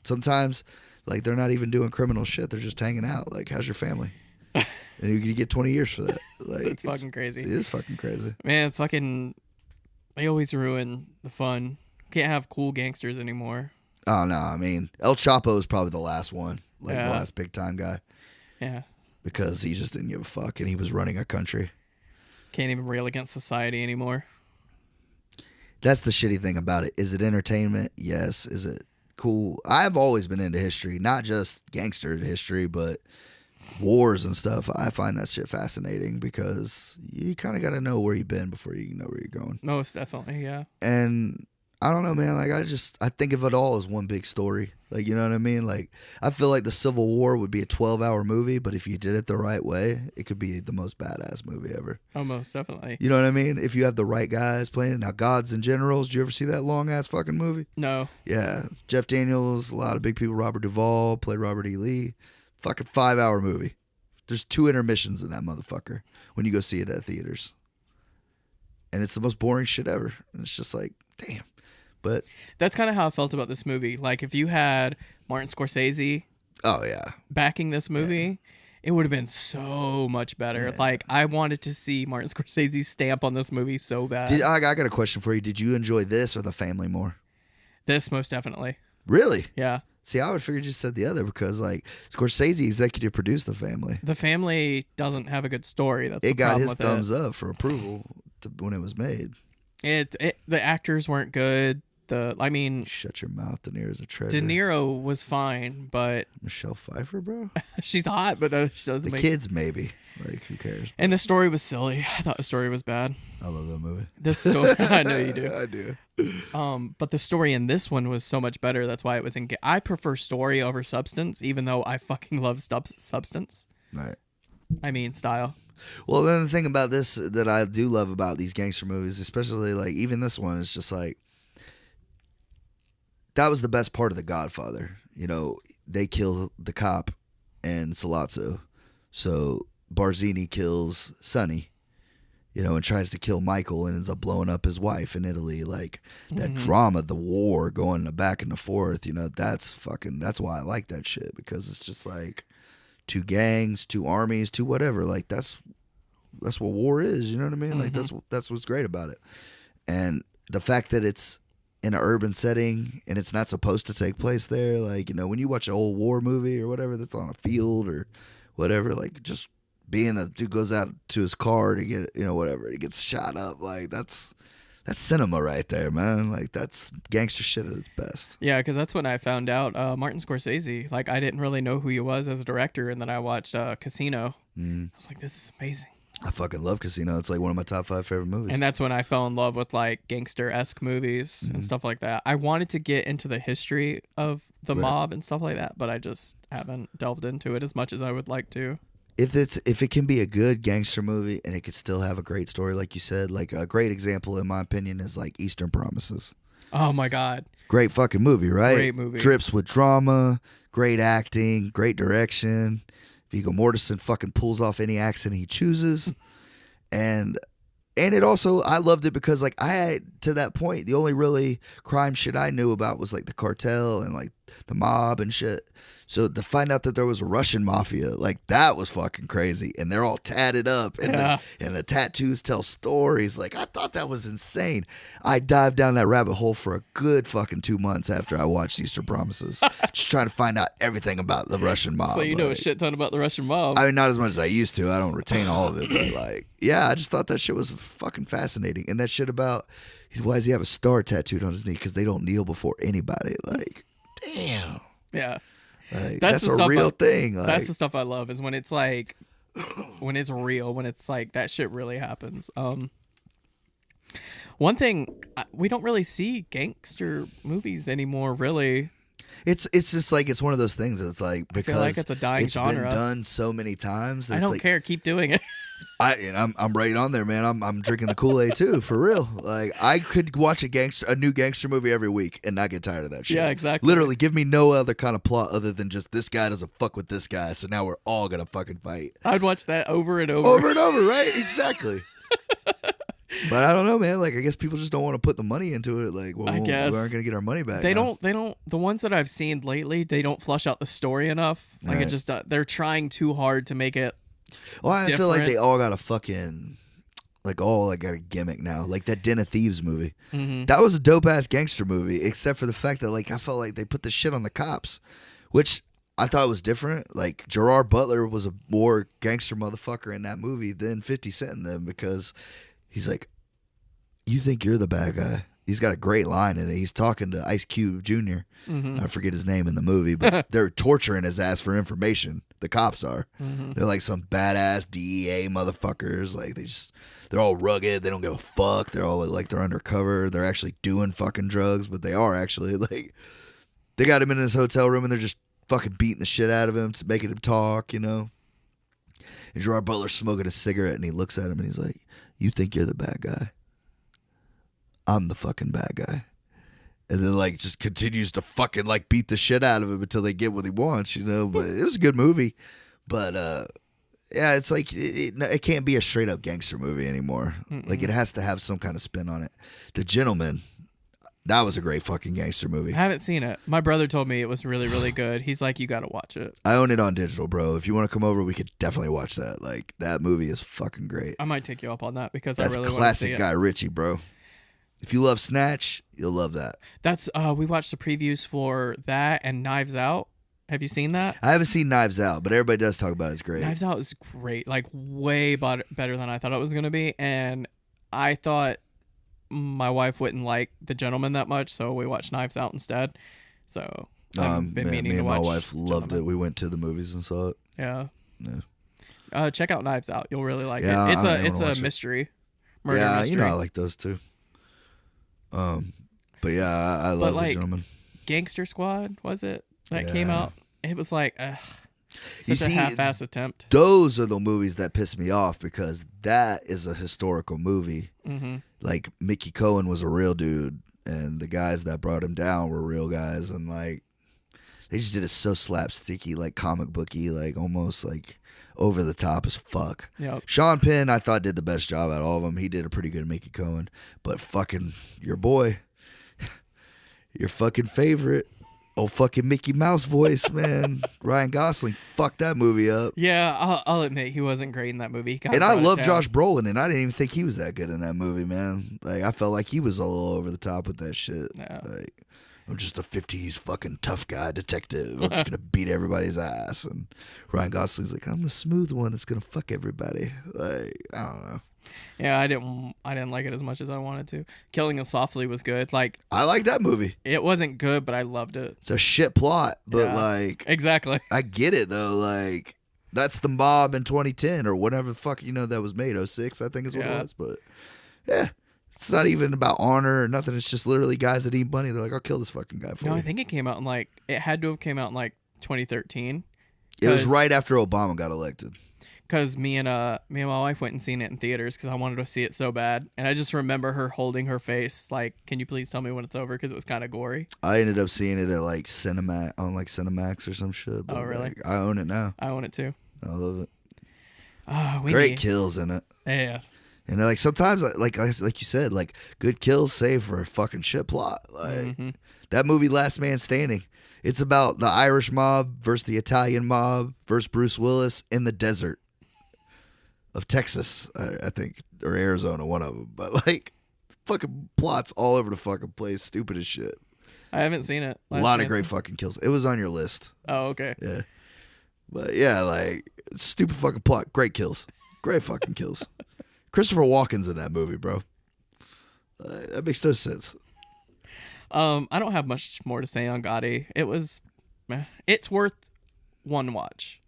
sometimes, like, they're not even doing criminal shit. They're just hanging out. Like, how's your family? And you get 20 years for that. Like, It's fucking crazy. It is fucking crazy. Man, they always ruin the fun. Can't have cool gangsters anymore. Oh, no. I mean, El Chapo is probably the last one. Like, the last big time guy. Yeah. Because he just didn't give a fuck and he was running a country. Can't even rail against society anymore. That's the shitty thing about it. Is it entertainment? Yes. Is it cool? I've always been into history, not just gangster history, but wars and stuff. I find that shit fascinating because you kind of got to know where you've been before you know where you're going. Most definitely, yeah. And I don't know, man. Like, I think of it all as one big story. Like, you know what I mean? Like, I feel like the Civil War would be a 12-hour movie, but if you did it the right way, it could be the most badass movie ever. Oh, most definitely. You know what I mean? If you have the right guys playing it. Now, Gods and Generals, did you ever see that long-ass fucking movie? No. Yeah. Jeff Daniels, a lot of big people. Robert Duvall played Robert E. Lee. Fucking 5-hour movie. There's 2 intermissions in that motherfucker when you go see it at theaters. And it's the most boring shit ever. And it's just like, damn. But that's kind of how I felt about this movie. Like, if you had Martin Scorsese backing this movie, it would have been so much better. Yeah. Like, I wanted to see Martin Scorsese's stamp on this movie so bad. I got a question for you. Did you enjoy this or The Family more? This, most definitely. Really? Yeah. See, I would figure you just said the other because, like, Scorsese executive produced The Family. The Family doesn't have a good story. That's it got his thumbs up for approval when it was made. The actors weren't good. Shut your mouth. De Niro's a treasure. De Niro was fine, but Michelle Pfeiffer, bro. She's hot, but she doesn't. Kids maybe. Like, who cares? And the story was silly. I thought the story was bad. I love that movie. The story, I know you do. I do. But the story in this one was so much better. That's why it was in. I prefer story over substance, even though I fucking love substance. Right. I mean, style. Well, then the thing about this that I do love about these gangster movies, especially like even this one, is just like that was the best part of The Godfather. You know, they kill the cop and Sollozzo, so Barzini kills Sonny, you know, and tries to kill Michael and ends up blowing up his wife in Italy. Like that drama, the war going back and forth, you know, that's why I like that shit, because it's just like 2 gangs, 2 armies, 2 whatever. Like that's what war is, you know what I mean? Like that's what's great about it. And the fact that it's in an urban setting and it's not supposed to take place there, like, you know, when you watch an old war movie or whatever that's on a field or whatever, like just being a dude goes out to his car to get, you know, whatever, he gets shot up, like that's cinema right there, man. Like that's gangster shit at its best. Yeah, because that's when I found out Martin Scorsese. Like, I didn't really know who he was as a director, and then I watched Casino. I was like, this is amazing. I fucking love Casino. It's like one of my top 5 favorite movies. And that's when I fell in love with like gangster-esque movies and stuff like that. I wanted to get into the history of the mob and stuff like that, but I just haven't delved into it as much as I would like to. If it can be a good gangster movie and it could still have a great story, like you said, like a great example in my opinion is like Eastern Promises. Oh my God. Great fucking movie, right? Great movie. Drips with drama, great acting, great direction. Viggo Mortensen fucking pulls off any accent he chooses. And it also, I loved it because like to that point, the only really crime shit I knew about was like the cartel and like the mob and shit. So to find out that there was a Russian mafia, like that was fucking crazy. And they're all tatted up and, the tattoos tell stories. Like I thought that was insane. I dived down that rabbit hole for a good fucking 2 months after I watched Eastern Promises. Just trying to find out everything about the Russian mob. So you know a shit ton about the Russian mob. I mean, not as much as I used to. I don't retain all of it. But like, yeah, I just thought that shit was fucking fascinating. And that shit about, why does he have a star tattooed on his knee? Because they don't kneel before anybody. Like, damn. Yeah. Like, that's a real thing. Like, that's the stuff I love, is when it's like, when it's real, when it's like that shit really happens. One thing, we don't really see gangster movies anymore, really. It's just like, it's one of those things that's like, because I feel like it's a dying genre. It's been done so many times. I don't care. Keep doing it. I'm right on there, man. I'm drinking the Kool-Aid too, for real. Like I could watch a new gangster movie every week and not get tired of that shit. Yeah, exactly. Literally, give me no other kind of plot other than just this guy doesn't fuck with this guy, so now we're all gonna fucking fight. I'd watch that over and over. Over and over, right? Exactly. But I don't know, man. Like, I guess people just don't want to put the money into it. Like, well, I we guess aren't going to get our money back. They don't. The ones that I've seen lately, they don't flush out the story enough. Like, it just they're trying too hard to make it. Well, I feel like different. they all got a fucking, like, got a gimmick now. Like that Den of Thieves movie. Mm-hmm. That was a dope ass gangster movie, except for the fact that, like, I felt like they put the shit on the cops, which I thought was different. Like, Gerard Butler was a more gangster motherfucker in that movie than 50 Cent in them, because he's like, you think you're the bad guy. He's got a great line in it. He's talking to Ice Cube Jr. Mm-hmm. I forget his name in the movie, but they're torturing his ass for information. The cops are. Mm-hmm. They're like some badass DEA motherfuckers. Like, they're all rugged. They don't give a fuck. They're all like, they're undercover. They're actually doing fucking drugs, but they are actually, like, they got him in his hotel room and they're just fucking beating the shit out of him, making him talk, you know. And Gerard Butler's smoking a cigarette and he looks at him and he's like, you think you're the bad guy? I'm the fucking bad guy. And then, like, just continues to fucking, like, beat the shit out of him until they get what he wants, you know. But it was a good movie. But, yeah, it's like, it can't be a straight up gangster movie anymore. Mm-mm. Like, it has to have some kind of spin on it. The Gentleman, that was a great fucking gangster movie. I haven't seen it. My brother told me it was really, really good. He's like, you got to watch it. I own it on digital, bro. If you want to come over, we could definitely watch that. Like, that movie is fucking great. I might take you up on that because That's I really want to see classic it. Guy Ritchie, bro. If you love Snatch, you'll love that. That's we watched the previews for that and Knives Out. Have you seen that? I haven't seen Knives Out, but everybody does talk about it. It's great. Knives Out is great, like way better than I thought it was gonna be, and I thought my wife wouldn't like The Gentleman that much, so we watched Knives Out instead. So I've been meaning me to and watch. my wife loved Gentleman. it. We went to the movies and saw it. Yeah. Yeah. Check out Knives Out. You'll really like Yeah, it. It's wanna a watch it. mystery. Murder Yeah, mystery. you know I like those too. But yeah, I love like, The Gentleman. Gangster Squad was it that Yeah. came out? It was like You such a see, half-ass attempt. Those are the movies that piss me off because that is a historical movie. Mm-hmm. Like, Mickey Cohen was a real dude, and the guys that brought him down were real guys, and like they just did it so slapsticky, like comic booky, like almost like over the top as fuck. Yep. Sean Penn, I thought, did the best job out of all of them. He did a pretty good Mickey Cohen, but fucking your boy, your fucking favorite, old fucking Mickey Mouse voice, man, Ryan Gosling fucked that movie up. Yeah, I'll admit he wasn't great in that movie. He kinda And I brought it love down. Josh Brolin, and I didn't even think he was that good in that movie, man. Like, I felt like he was a little over the top with that shit. Yeah. Like, I'm just a 50s fucking tough guy detective. I'm just gonna beat everybody's ass. And Ryan Gosling's like, I'm the smooth one that's gonna fuck everybody. Like, I don't know. Yeah, I didn't like it as much as I wanted to. Killing Him Softly was good. Like, I like that movie. it wasn't good, but I loved it. It's a shit plot, but Yeah. like, Exactly. I get it though. Like, that's the mob in 2010 or whatever the fuck that was made. 06, I think is what Yeah. it was. But yeah, it's not even about honor or nothing. It's just literally guys that eat money. They're like, I'll kill this fucking guy for No, you. I think it came out in it had to have came out in 2013. It was 'cause- right after Obama got elected. Because me and my wife went and seen it in theaters because I wanted to see it so bad, and I just remember her holding her face like, "Can you please tell me when it's over?" Because it was kind of gory. I ended up seeing it at like Cinemax or some shit. But Oh, really? like, I own it now. I own it too. I love it. We Great need- kills in it. Yeah. And like sometimes, like you said, like good kills save for a fucking shit plot. Like Mhm. that movie, Last Man Standing. It's about the Irish mob versus the Italian mob versus Bruce Willis in the desert of Texas, I think, or Arizona, one of them. But like, fucking plots all over the fucking place, stupid as shit. I haven't seen it. A lot of great fucking kills. It was on your list. Oh, okay. Yeah. But yeah, like, stupid fucking plot. Great kills. Great fucking kills. Christopher Walken's in that movie, bro. That makes no sense. I don't have much more to say on Gotti. It's worth one watch,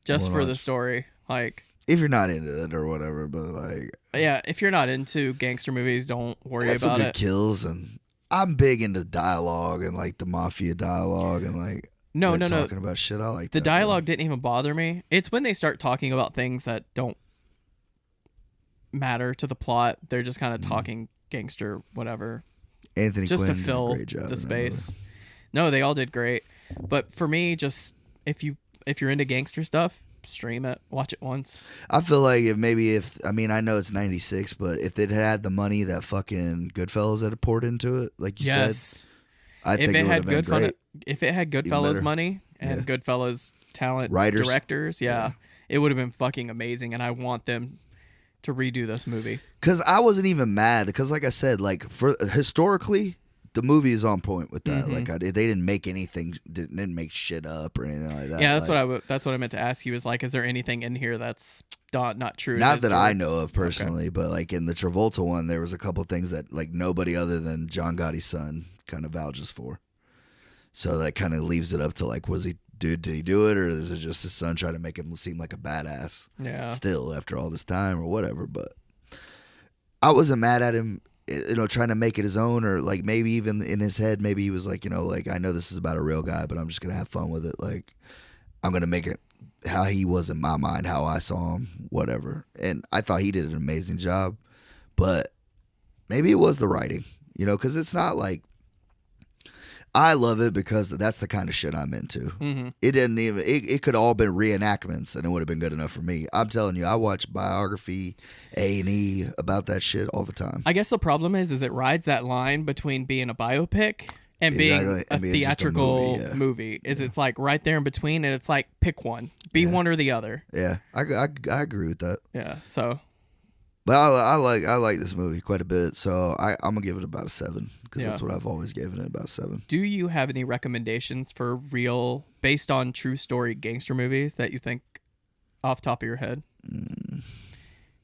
just One for the watch. story. Like, If you're not into it or whatever, but like, yeah, if you're not into gangster movies, don't worry that's some about good it. kills, and I'm big into dialogue and like the mafia dialogue and like No. talking about shit. I like The that, bro. dialogue didn't even bother me. It's when they start talking about things that don't matter to the plot. They're just kind of talking gangster, whatever, Anthony just Quinn to did a fill great job the in that space. movie. No, they all did great. But for me, just if you're into gangster stuff, stream it, watch it once. I feel like if I mean I know it's 96, but if it had the money that fucking Goodfellas had poured into it, like you said, I think it would have been great. If it had Goodfellas money and Goodfellas talent, writers, directors, it would have been fucking amazing. And I want them to redo this movie. Because I wasn't even mad. Because like I said, like for historically, the movie is on point with that. Like they didn't make anything, didn't make shit up or anything like that. Yeah, that's what I meant to ask you. Is like, is there anything in here that's not true? Not that I know of personally, but like in the Travolta one, there was a couple things that like nobody other than John Gotti's son kind of vouches for. So that kind of leaves it up to like, did he do it, or is it just his son trying to make him seem like a badass? Yeah. Still after all this time or whatever, but I wasn't mad at him, trying to make it his own, or like maybe even in his head, maybe he was like, like I know this is about a real guy, but I'm just gonna have fun with it. Like I'm gonna make it how he was in my mind, how I saw him, whatever. And I thought he did an amazing job, but maybe it was the writing, because it's not like. I love it because that's the kind of shit I'm into. It didn't even. It could all been reenactments and it would have been good enough for me. I'm telling you, I watch biography, A&E about that shit all the time. I guess the problem is it rides that line between being a biopic and being a theatrical movie. It's like right there in between, and it's like pick one, be one or the other. Yeah, I agree with that. Yeah, so. But I like this movie quite a bit, so I'm gonna give it about a 7 because that's what I've always given it, about 7. Do you have any recommendations for real, based on true story gangster movies that you think off the top of your head?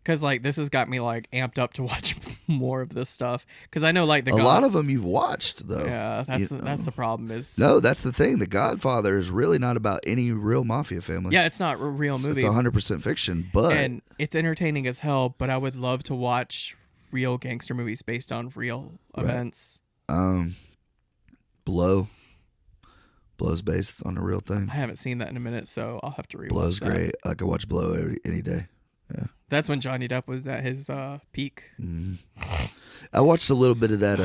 Because like this has got me like amped up to watch more of this stuff. Because I know like a lot of them you've watched though. Yeah, that's the problem. No, that's the thing. The Godfather is really not about any real mafia family. Yeah, it's not a real movie. It's 100% fiction, and it's entertaining as hell. But I would love to watch real gangster movies based on real events. Blow's based on a real thing. I haven't seen that in a minute, so I'll have to rewatch. Blow's great. I could watch Blow any day. Yeah. That's when Johnny Depp was at his peak. I watched a little bit of that,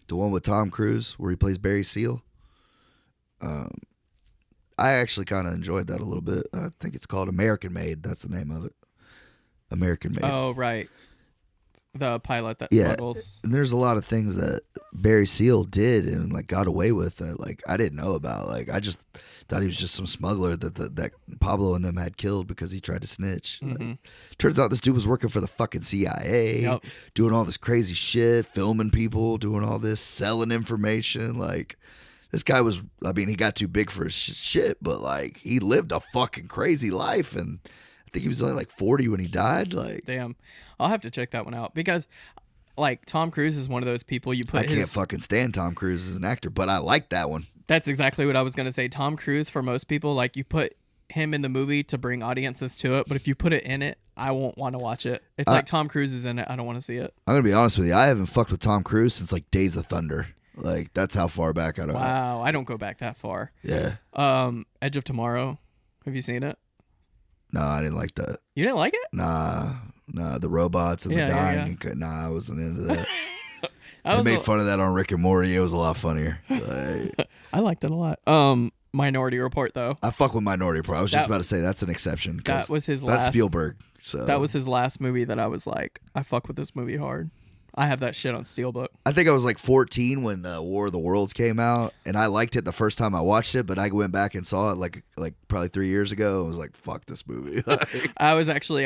the one with Tom Cruise where he plays Barry Seal. I actually kind of enjoyed that a little bit. I think it's called American Made. That's the name of it. American Made. Oh, right. The pilot that struggles. And there's a lot of things that Barry Seal did and like got away with that like I didn't know about. Like I just thought he was just some smuggler that Pablo and them had killed because he tried to snitch. Like, turns out this dude was working for the fucking CIA, doing all this crazy shit, filming people, doing all this, selling information. Like this guy was, I mean, he got too big for his shit, but like he lived a fucking crazy life, and I think he was only like 40 when he died. Like, damn, I'll have to check that one out because, like, Tom Cruise is one of those people you put. I can't fucking stand Tom Cruise as an actor, but I like that one. That's exactly what I was gonna say. Tom Cruise, for most people, like you put him in the movie to bring audiences to it, but if you put it in it, I won't want to watch it. It's like Tom Cruise is in it. I don't want to see it. I'm gonna be honest with you. I haven't fucked with Tom Cruise since like Days of Thunder. Like that's how far back I don't. Wow, I don't go back that far. Yeah. Edge of Tomorrow. Have you seen it? No, I didn't like that. You didn't like it? Nah, the robots and the dying. Yeah. Nah, I wasn't into that. They made fun of that on Rick and Morty. It was a lot funnier. Like, I liked it a lot. Minority Report, though. I fuck with Minority Report. I was just about to say that's an exception. That was his last. That's Spielberg. So that was his last movie that I was like, I fuck with this movie hard. I have that shit on Steelbook. I think I was like 14 when War of the Worlds came out, and I liked it the first time I watched it, but I went back and saw it like probably 3 years ago. I was like, fuck this movie. I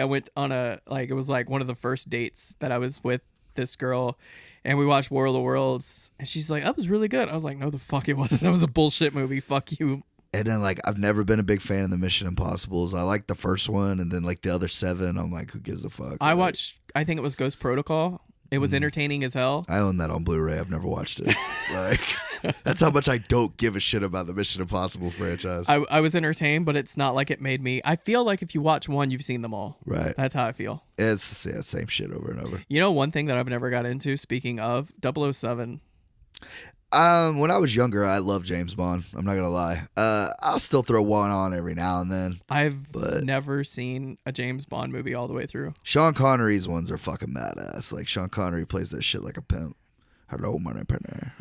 went on it was like one of the first dates that I was with this girl, and we watched War of the Worlds, and she's like, that was really good. I was like, no, the fuck it wasn't. That was a bullshit movie. Fuck you. And then like I've never been a big fan of the Mission Impossibles. I like the first one, and then like the other 7, I'm like, who gives a fuck? I watched, I think it was Ghost Protocol. It was entertaining as hell. I own that on Blu-ray. I've never watched it. Like, that's how much I don't give a shit about the Mission Impossible franchise. I was entertained, but it's not like it made me. I feel like if you watch one, you've seen them all. Right. That's how I feel. It's the same shit over and over. You know, one thing that I've never got into, speaking of 007. When I was younger, I loved James Bond. I'm not gonna lie. I'll still throw one on every now and then. I've never seen a James Bond movie all the way through. Sean Connery's ones are fucking badass. Like Sean Connery plays that shit like a pimp. Hello, Moneypenny.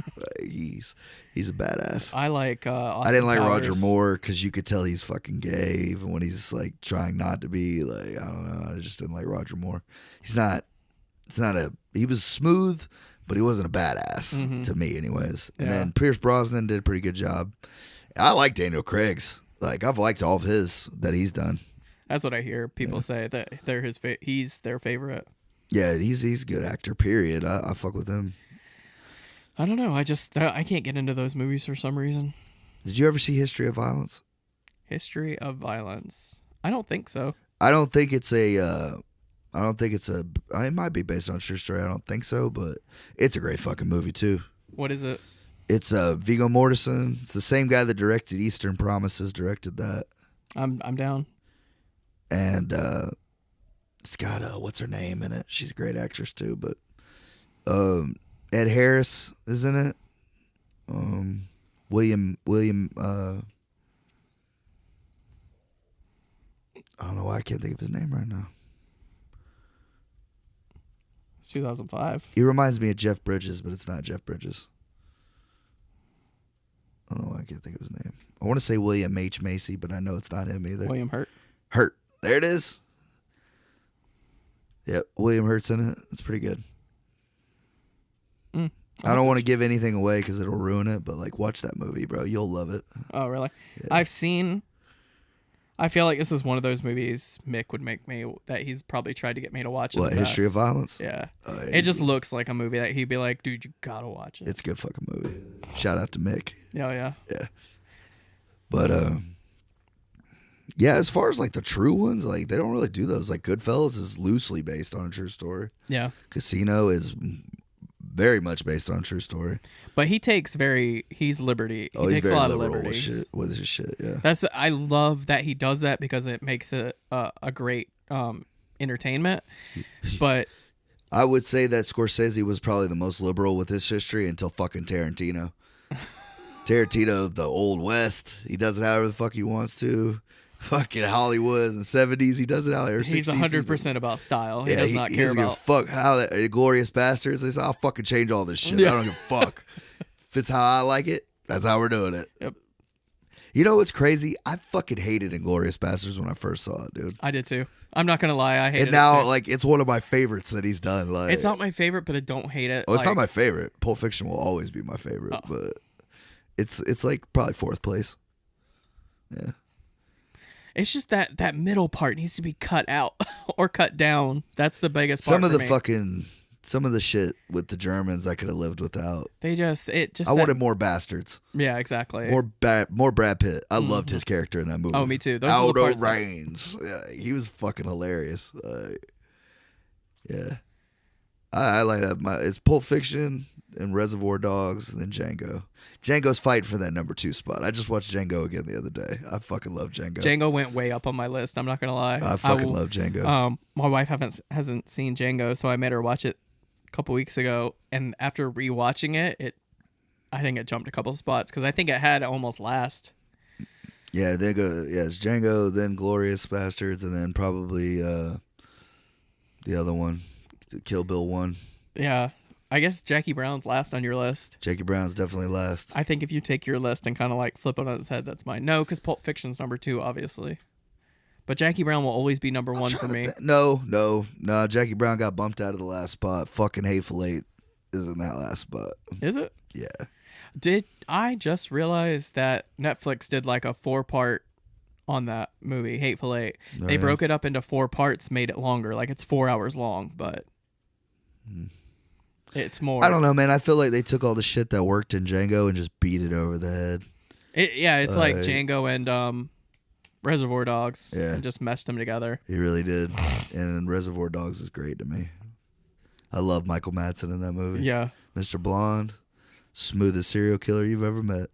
He's a badass. I like Austin I didn't like Powers. Roger Moore because you could tell he's fucking gay even when he's like trying not to be. Like, I don't know. I just didn't like Roger Moore. He's not. It's not a. He was smooth, but he wasn't a badass to me, anyways. And then Pierce Brosnan did a pretty good job. I like Daniel Craig's. Like, I've liked all of his that he's done. That's what I hear people say, that they're he's their favorite. Yeah, he's a good actor. Period. I fuck with him. I don't know. I can't get into those movies for some reason. Did you ever see History of Violence? History of Violence. I don't think so. I don't think it's a. It might be based on a true story. I don't think so, but it's a great fucking movie too. What is it? It's Viggo Mortensen. It's the same guy that directed Eastern Promises. Directed that. I'm down. And it's got what's her name in it? She's a great actress too. But Ed Harris is in it. William. I don't know why I can't think of his name right now. It's 2005. He reminds me of Jeff Bridges, but it's not Jeff Bridges. I don't know why I can't think of his name. I want to say William H. Macy, but I know it's not him either. William Hurt. Hurt. There it is. Yep, William Hurt's in it. It's pretty good. I don't want to give anything away because it'll ruin it, but like, watch that movie, bro. You'll love it. Oh, really? Yeah. I feel like this is one of those movies Mick would make me, that he's probably tried to get me to watch. What, History of Violence? Yeah. It just looks like a movie that he'd be like, dude, you gotta watch it. It's a good fucking movie. Shout out to Mick. Oh, yeah. Yeah. But, yeah, as far as like the true ones, like they don't really do those. Like Goodfellas is loosely based on a true story. Yeah. Casino is very much based on a true story. But he's liberty. He takes a lot of liberties with his shit. Yeah. I love that he does that because it makes it a great entertainment. But I would say that Scorsese was probably the most liberal with his history until fucking Tarantino. Tarantino, the Old West, he does it however the fuck he wants to. Fucking Hollywood in the 70s, he does it out there. He's 100% about style. He does not care about fuck how that Glorious Bastards. He says, I'll fucking change all this shit. I don't give a fuck. If it's how I like it, that's how we're doing it. Yep. You know what's crazy? I fucking hated Inglourious Bastards when I first saw it, dude. I did too. I'm not gonna lie, I hated it. And now, too. like, it's one of my favorites that he's done. Like, it's not my favorite, but I don't hate it. Oh, it's not my favorite. Pulp Fiction will always be my favorite, but it's like probably fourth place. Yeah. It's just that middle part needs to be cut out or cut down. That's the biggest part. Some of the shit with the Germans I could have lived without. I wanted more bastards. Yeah, exactly. More Brad Pitt. I loved his character in that movie. Oh, me too. Those Aldo Raines. Yeah, he was fucking hilarious. Yeah. I like that. It's Pulp Fiction and Reservoir Dogs and then Django. Django's fighting for that number 2 spot. I just watched Django again the other day. I fucking love Django. Django went way up on my list. I'm not gonna lie. I fucking love Django. My wife hasn't seen Django, so I made her watch it a couple weeks ago. And after rewatching it, I think it jumped a couple spots because I think it had almost last. Yeah, they go. Yeah, it's Django, then Glorious Bastards, and then probably the other one, Kill Bill 1. Yeah. I guess Jackie Brown's last on your list. Jackie Brown's definitely last. I think if you take your list and kind of like flip it on its head, that's mine. No, because Pulp Fiction's number 2, obviously. But Jackie Brown will always be number 1 for me. No. Jackie Brown got bumped out of the last spot. Fucking Hateful Eight is in that last spot. Is it? Yeah. Did I just realize that Netflix did like a 4-part on that movie, Hateful Eight? They broke it up into 4 parts, made it longer. Like it's 4 hours long, but... It's more. I don't know, man. I feel like they took all the shit that worked in Django and just beat it over the head. It's like Django and Reservoir Dogs. Yeah. And just meshed them together. He really did. And Reservoir Dogs is great to me. I love Michael Madsen in that movie. Yeah. Mr. Blonde. Smoothest serial killer you've ever met.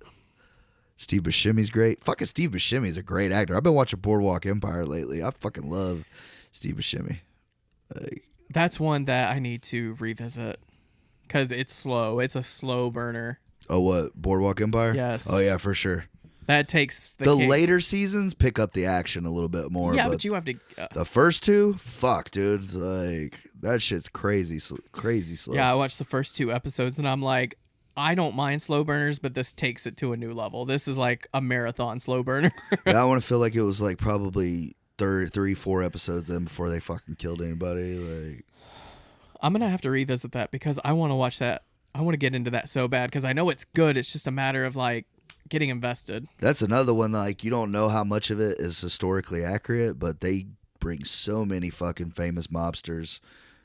Steve Buscemi's great. Fucking Steve Buscemi's a great actor. I've been watching Boardwalk Empire lately. I fucking love Steve Buscemi. That's one that I need to revisit. Because it's slow. It's a slow burner. Oh, what? Boardwalk Empire? Yes. Oh, yeah, for sure. That takes the cake. later seasons pick up the action a little bit more. Yeah, but you have to. The first two, fuck, dude, like that shit's crazy slow. Yeah, I watched the first 2 episodes and I'm like, I don't mind slow burners, but this takes it to a new level. This is like a marathon slow burner. Yeah, I want to feel like it was like probably 3-4 episodes in before they fucking killed anybody. Like, I'm gonna have to revisit that because I want to watch that. I want to get into that so bad because I know it's good. It's just a matter of like getting invested. that's another one. Like, you don't know how much of it is historically accurate, but they bring so many fucking famous mobsters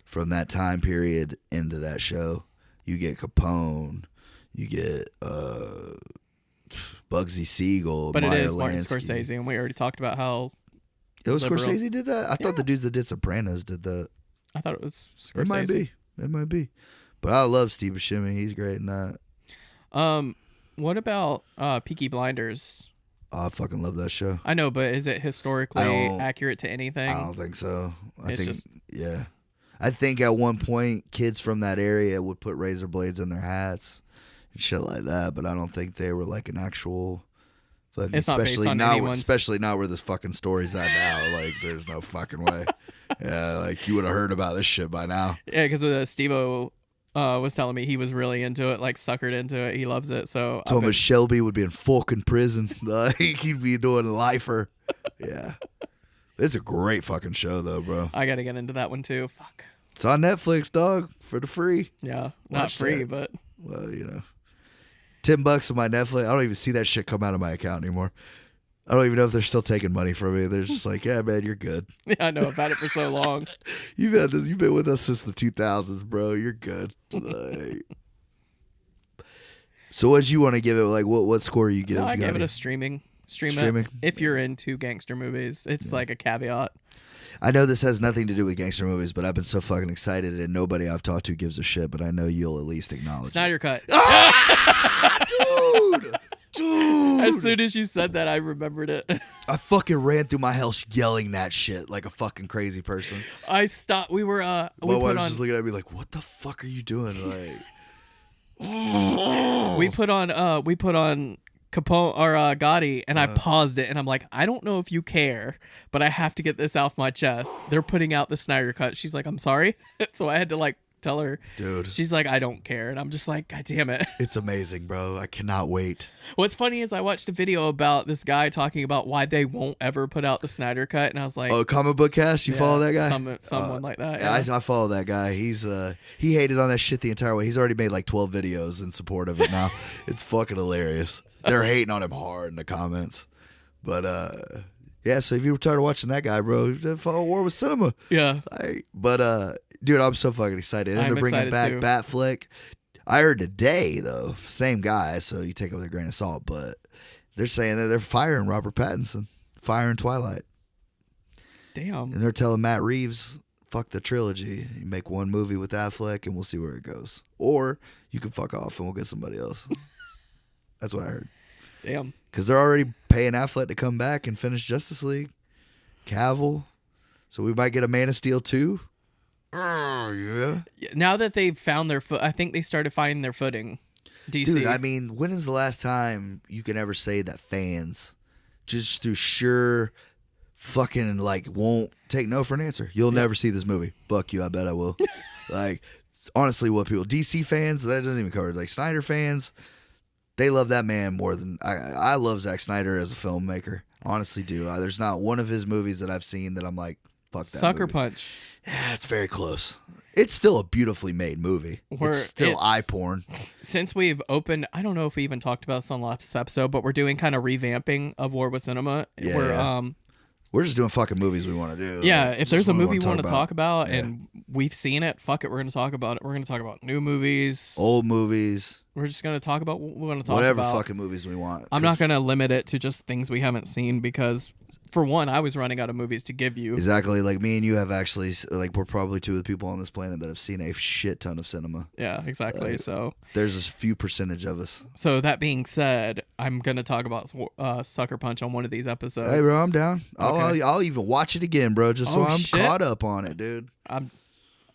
from that time period into that show. You get Capone, you get Bugsy Siegel, But Meyer it is Martin Lansky. Scorsese, and we already talked about how It was liberal. Scorsese did that? I thought the dudes that did Sopranos did that. I thought it was Scorsese. It might be. But I love Steve Buscemi. He's great in that. What about Peaky Blinders? Oh, I fucking love that show. I know, but is it historically accurate to anything? I don't think so. It's yeah. I think at one point kids from that area would put razor blades in their hats and shit like that, but I don't think they were like an actual fucking, It's not based on anyone's- especially not where this fucking story's at now. Like, there's no fucking way. Yeah, like you would have heard about this shit by now. Yeah, because Steve-O was telling me he was really into it, like suckered into it. He loves it. So Thomas Shelby would be in fucking prison. Like, he'd be doing a lifer. Yeah. It's a great fucking show though, bro. I got to get into that one too. Fuck. It's on Netflix, dog, for the free. Yeah, not Watch free, that. but Well, you know, $10 on my Netflix. I don't even see that shit come out of my account anymore. I don't even know if they're still taking money from me. They're just like, yeah, man, you're good. yeah, I know I've had it for so long. You've had this. You've been with us since the 2000s, bro. You're good. Like, so, what did you want to give it? Like, what score you give? No, I gave Gotti? it a streaming. Streaming? If you're into gangster movies, it's like a caveat. I know this has nothing to do with gangster movies, but I've been so fucking excited, and nobody I've talked to gives a shit. But I know you'll at least acknowledge Snyder Cut. it. Dude. As soon as you said that, I remembered it. I fucking ran through my house yelling that shit like a fucking crazy person. I stopped. We were My we wife put was on just looking at me like, "What the fuck are you doing?" Like, we put on Capone or Gotti, and I paused it, and I'm like, I don't know if you care, but I have to get this off my chest. They're putting out the Snyder Cut. She's like, I'm sorry, so I had to like tell her. dude, She's like, I don't care, and I'm just like, God damn it. it's amazing, bro. I cannot wait. What's funny is I watched a video about this guy talking about why they won't ever put out the Snyder Cut, and I was like, Oh, Comic Book Cast, you yeah, follow that guy? someone like that. Yeah, Yeah. I follow that guy. He's he hated on that shit the entire way. He's already made like 12 videos in support of it now. It's fucking hilarious. They're hating on him hard in the comments. But yeah, so if you were tired of watching that guy, bro, follow War with Cinema. Yeah. But dude, I'm so fucking excited. And I'm they're bringing excited back too. Batfleck. I heard today though, same guy, so you take it with a grain of salt, but they're saying that they're firing Robert Pattinson, firing Twilight. Damn. And they're telling Matt Reeves, fuck the trilogy. You make one movie with Affleck and we'll see where it goes. Or you can fuck off and we'll get somebody else. That's what I heard. Damn. Because they're already paying Affleck to come back and finish Justice League. Cavill. So we might get a Man of Steel 2. Yeah. Now that they've found their foot, I think they started finding their footing. DC. Dude, I mean, when is the last time you can ever say that fans just through sure fucking like won't take no for an answer? You'll never see this movie. Fuck you, I bet I will. Like, honestly, what people, DC fans, that doesn't even cover it. Like Snyder fans, they love that man more than I love Zack Snyder as a filmmaker. Honestly, do. There's not one of his movies that I've seen that I'm like, fuck that Sucker movie. Punch. Yeah, it's very close. It's still a beautifully made movie. It's still eye porn. Since we've opened, I don't know if we even talked about this on last episode, but we're doing kind of revamping of War with Cinema. Yeah. We're just doing fucking movies we want to do. Yeah, Like, if there's a what we movie we want to talk about Yeah. and we've seen it, fuck it, we're going to talk about it. We're going to talk about new movies. Old movies, We're just going to talk about what we want to talk whatever about. fucking movies we want. I'm not going to limit it to just things we haven't seen because, for one, I was running out of movies to give you. Exactly. Like me and you have actually, like, we're probably two of the people on this planet that have seen a shit ton of cinema. Yeah, exactly. There's a few percentage of us. So that being said, I'm going to talk about Sucker Punch on one of these episodes. Hey, bro, I'm down. Okay. I'll even watch it again, bro, just so Oh, I'm shit. caught up on it, dude. I'm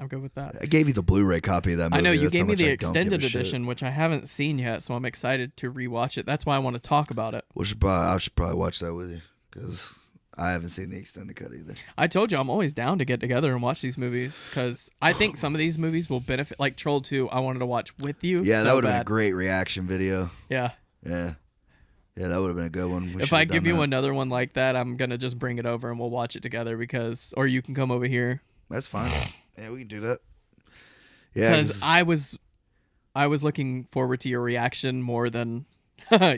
I'm good with that. I gave you the Blu-ray copy of that movie. I know you That's gave how me much the I don't give a extended shit. edition, which I haven't seen yet, so I'm excited to rewatch it. That's why I want to talk about it. I should probably watch that with you because I haven't seen the extended cut either. I told you I'm always down to get together and watch these movies because I think some of these movies will benefit. Like Troll 2, I wanted to watch with you. Yeah, so that would have been bad. a great reaction video. Yeah. Yeah. Yeah, that would have been a good one. If I give you another one like that, I'm going to just bring it over and we'll watch it together or you can come over here. That's fine. Yeah, we can do that. Yeah, Because I was looking forward to your reaction more than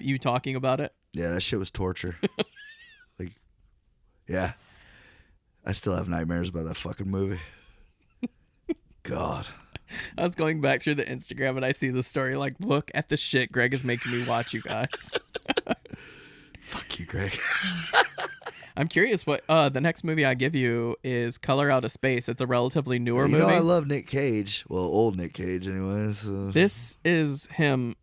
you talking about it. Yeah, that shit was torture. Like, yeah. I still have nightmares about that fucking movie. God. I was going back through the Instagram and I see the story like, look at the shit Greg is making me watch, you guys. Fuck you, Greg. I'm curious what the next movie I give you is Color Out of Space. It's a relatively newer You movie. know I love Nick Cage. Well, old Nick Cage anyways. So. This is him.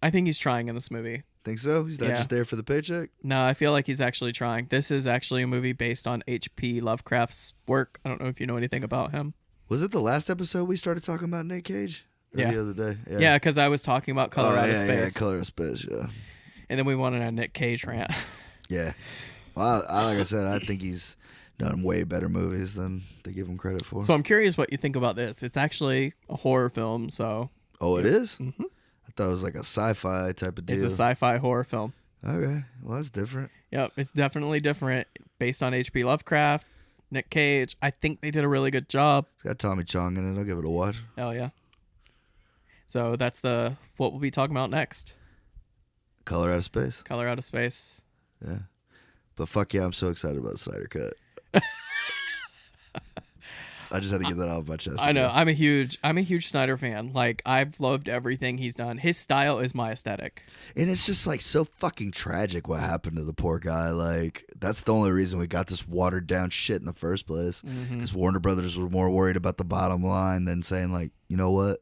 I think he's trying in this movie. Think so? He's not just there for the paycheck? No, I feel like he's actually trying. This is actually a movie based on H.P. Lovecraft's work. I don't know if you know anything about him. Was it the last episode we started talking about Nick Cage? Or Yeah. the other day? Yeah, because I was talking about Color Out of Space. Yeah, Color Out of Space, yeah. And then we wanted a Nick Cage rant. Yeah. Well, like I said, I think he's done way better movies than they give him credit for. So I'm curious what you think about this. It's actually a horror film, so... Oh, it is? Mm-hmm. I thought it was like a sci-fi type of deal. It's a sci-fi horror film. Okay. Well, that's different. Yep, it's definitely different. Based on H.P. Lovecraft, Nick Cage. I think they did a really good job. It's got Tommy Chong in it. I'll give it a watch. Hell yeah. So that's what we'll be talking about next. Color Out of Space. Color Out of Space. Yeah. But fuck yeah, I'm so excited about the Snyder Cut. I just had to get that off my chest. I know. I'm a huge Snyder fan. Like, I've loved everything he's done. His style is my aesthetic. And it's just like so fucking tragic what happened to the poor guy. Like, that's the only reason we got this watered down shit in the first place. Because Warner Brothers were more worried about the bottom line than saying, like, you know what?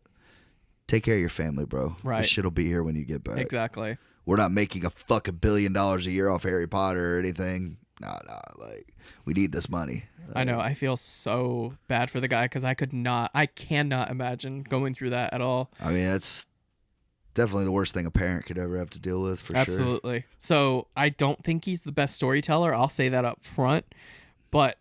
Take care of your family, bro. Right. This shit'll be here when you get back. Exactly. We're not making a fucking $1 billion a year off Harry Potter or anything. Nah. Like, we need this money. I know. I feel so bad for the guy because I cannot imagine going through that at all. I mean, that's definitely the worst thing a parent could ever have to deal with, for sure. Absolutely. So I don't think he's the best storyteller. I'll say that up front. But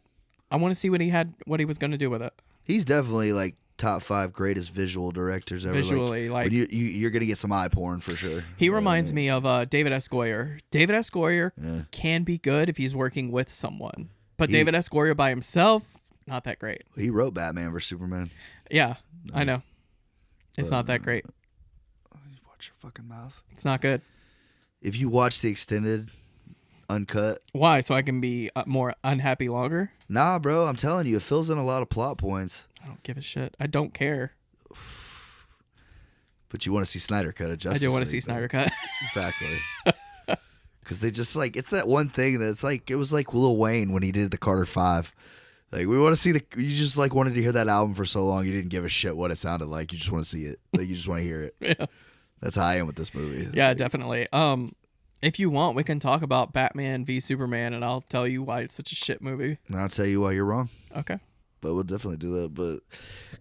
I want to see what he was going to do with it. He's definitely like top 5 greatest visual directors ever. Visually, like you're gonna get some eye porn for sure. He reminds me of David S. Goyer. David S. Goyer can be good if he's working with someone, but David S. Goyer by himself, not that great. He wrote Batman vs Superman. Yeah, I know. It's not that great. Watch your fucking mouth. It's not good. If you watch the extended uncut, why? So I can be more unhappy longer? Nah, bro. I'm telling you, it fills in a lot of plot points. I don't give a shit. I don't care. But you want to see Snyder Cut of Justice I do want to League, see Snyder Cut. Exactly. Because they just like, it's that one thing that's like, it was like Lil Wayne when he did the Carter 5. Like, we want to see you just like wanted to hear that album for so long, you didn't give a shit what it sounded like. You just want to see it. Like, you just want to hear it. Yeah. That's how I am with this movie. Yeah, definitely. If you want, we can talk about Batman v Superman, and I'll tell you why it's such a shit movie. And I'll tell you why you're wrong. Okay. But we'll definitely do that. But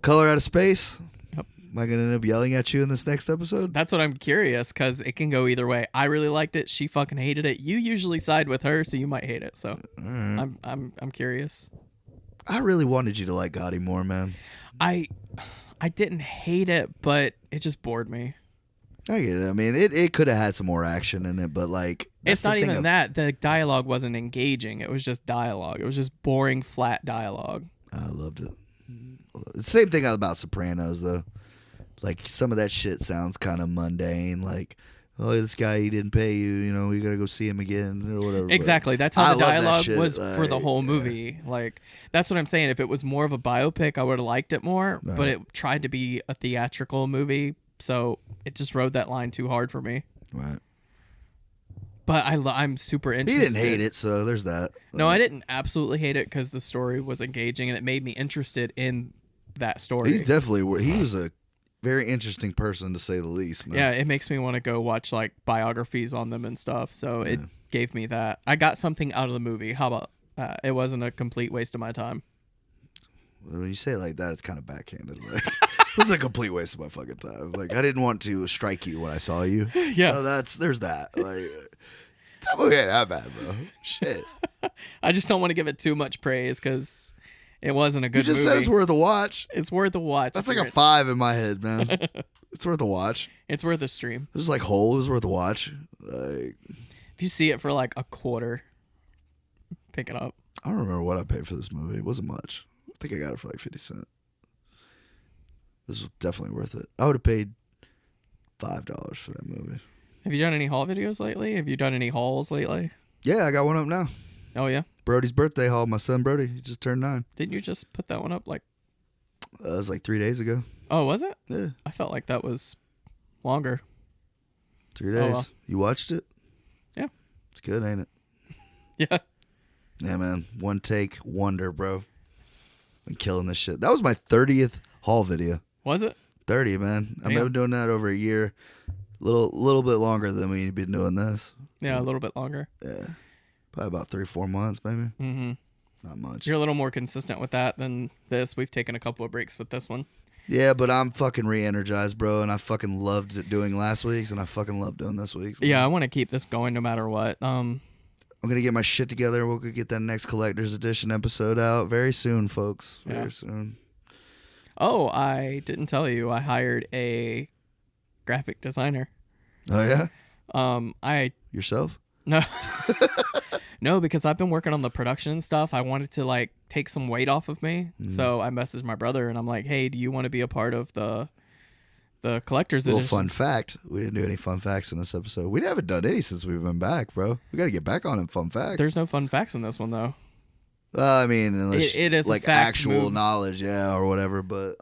Color Out of Space. Yep. Am I going to end up yelling at you in this next episode? That's what I'm curious, because it can go either way. I really liked it. She fucking hated it. You usually side with her, so you might hate it. So right. I'm curious. I really wanted you to like Gotti more, man. I didn't hate it, but it just bored me. I get it. I mean, it could have had some more action in it, but like... It's not even that. The dialogue wasn't engaging. It was just dialogue. It was just boring, flat dialogue. I loved it. The same thing about Sopranos, though. Like, some of that shit sounds kind of mundane. Like, oh, this guy, he didn't pay you. You know, we got to go see him again or whatever. Exactly. That's how the dialogue was like, for the whole movie. Yeah. Like, that's what I'm saying. If it was more of a biopic, I would have liked it more. Right. But it tried to be a theatrical movie. So it just rode that line too hard for me. Right. But I'm super interested. He didn't hate it, so there's that. No, I didn't absolutely hate it because the story was engaging and it made me interested in that story. He was a very interesting person, to say the least, man. Yeah, it makes me want to go watch like biographies on them and stuff. So it gave me that. I got something out of the movie. How about it wasn't a complete waste of my time. When you say it like that, it's kind of backhanded. Like, it was a complete waste of my fucking time. Like, I didn't want to strike you when I saw you. Yeah. So there's that. Like, that movie ain't that bad, bro. Shit. I just don't want to give it too much praise because it wasn't a good movie. You just said it's worth a watch. It's worth a watch. That's like a 5 in my head, man. It's worth a watch. It's worth a stream. It was like Hole. It was worth a watch. Like, if you see it for like a quarter, pick it up. I don't remember what I paid for this movie. It wasn't much. I think I got it for like 50 cents. This was definitely worth it. I would have paid $5 for that movie. Have you done any haul videos lately? Have you done any hauls lately? Yeah, I got one up now. Oh, yeah? Brody's birthday haul. My son Brody, he just turned 9. Didn't you just put that one up like... It was like 3 days ago. Oh, was it? Yeah. I felt like that was longer. 3 days. Oh, well. You watched it? Yeah. It's good, ain't it? Yeah. Yeah, man. One take wonder, bro. Been killing this shit. That was my 30th haul video. Was it? 30, man. I've Damn. been doing that over a year. Little bit longer than we've been doing this. Yeah, a little bit longer. Yeah. Probably about 3-4 months, maybe. Mm-hmm. Not much. You're a little more consistent with that than this. We've taken a couple of breaks with this one. Yeah, but I'm fucking re-energized, bro, and I fucking loved doing last week's, and I fucking love doing this week's. Yeah, I want to keep this going no matter what. I'm going to get my shit together. We'll get that next Collector's Edition episode out very soon, folks. Very soon. Oh, I didn't tell you. I hired a graphic designer. Oh, yeah? Yourself? No. No, because I've been working on the production and stuff. I wanted to like take some weight off of me. So I messaged my brother and I'm like, hey, do you want to be a part of the collector's edition? Little fun fact. We didn't do any fun facts in this episode. We haven't done any since we've been back, bro. We got to get back on in fun facts. There's no fun facts in this one, though. I mean, unless it is like a fact actual move. knowledge, yeah, or whatever. But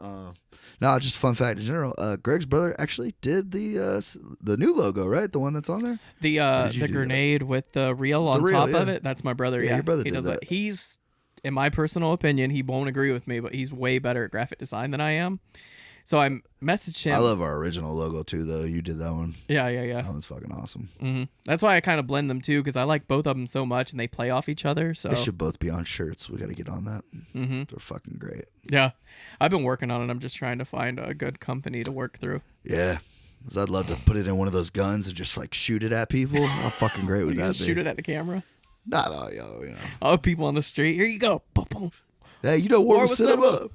no, just fun fact in general. Greg's brother actually did the new logo, right? The one that's on there. The grenade with the reel on reel, top yeah. of it. That's my brother. Yeah, Yeah, your brother he did does that. He's, in my personal opinion, he won't agree with me, but he's way better at graphic design than I am. So I messaged him. I love our original logo too, though. You did that one. Yeah. That one's fucking awesome. Mm-hmm. That's why I kind of blend them too, because I like both of them so much, and they play off each other. So They should both be on shirts. We got to get on that. Mm-hmm. They're fucking great. Yeah, I've been working on it. I'm just trying to find a good company to work through. Yeah. 'Cause I'd love to put it in one of those guns and just like shoot it at people. How fucking great would You that gonna be? shoot it at the camera. Not all, you know. Oh, people on the street. Here you go. Boom, boom. Hey, you know War War was was Cinema?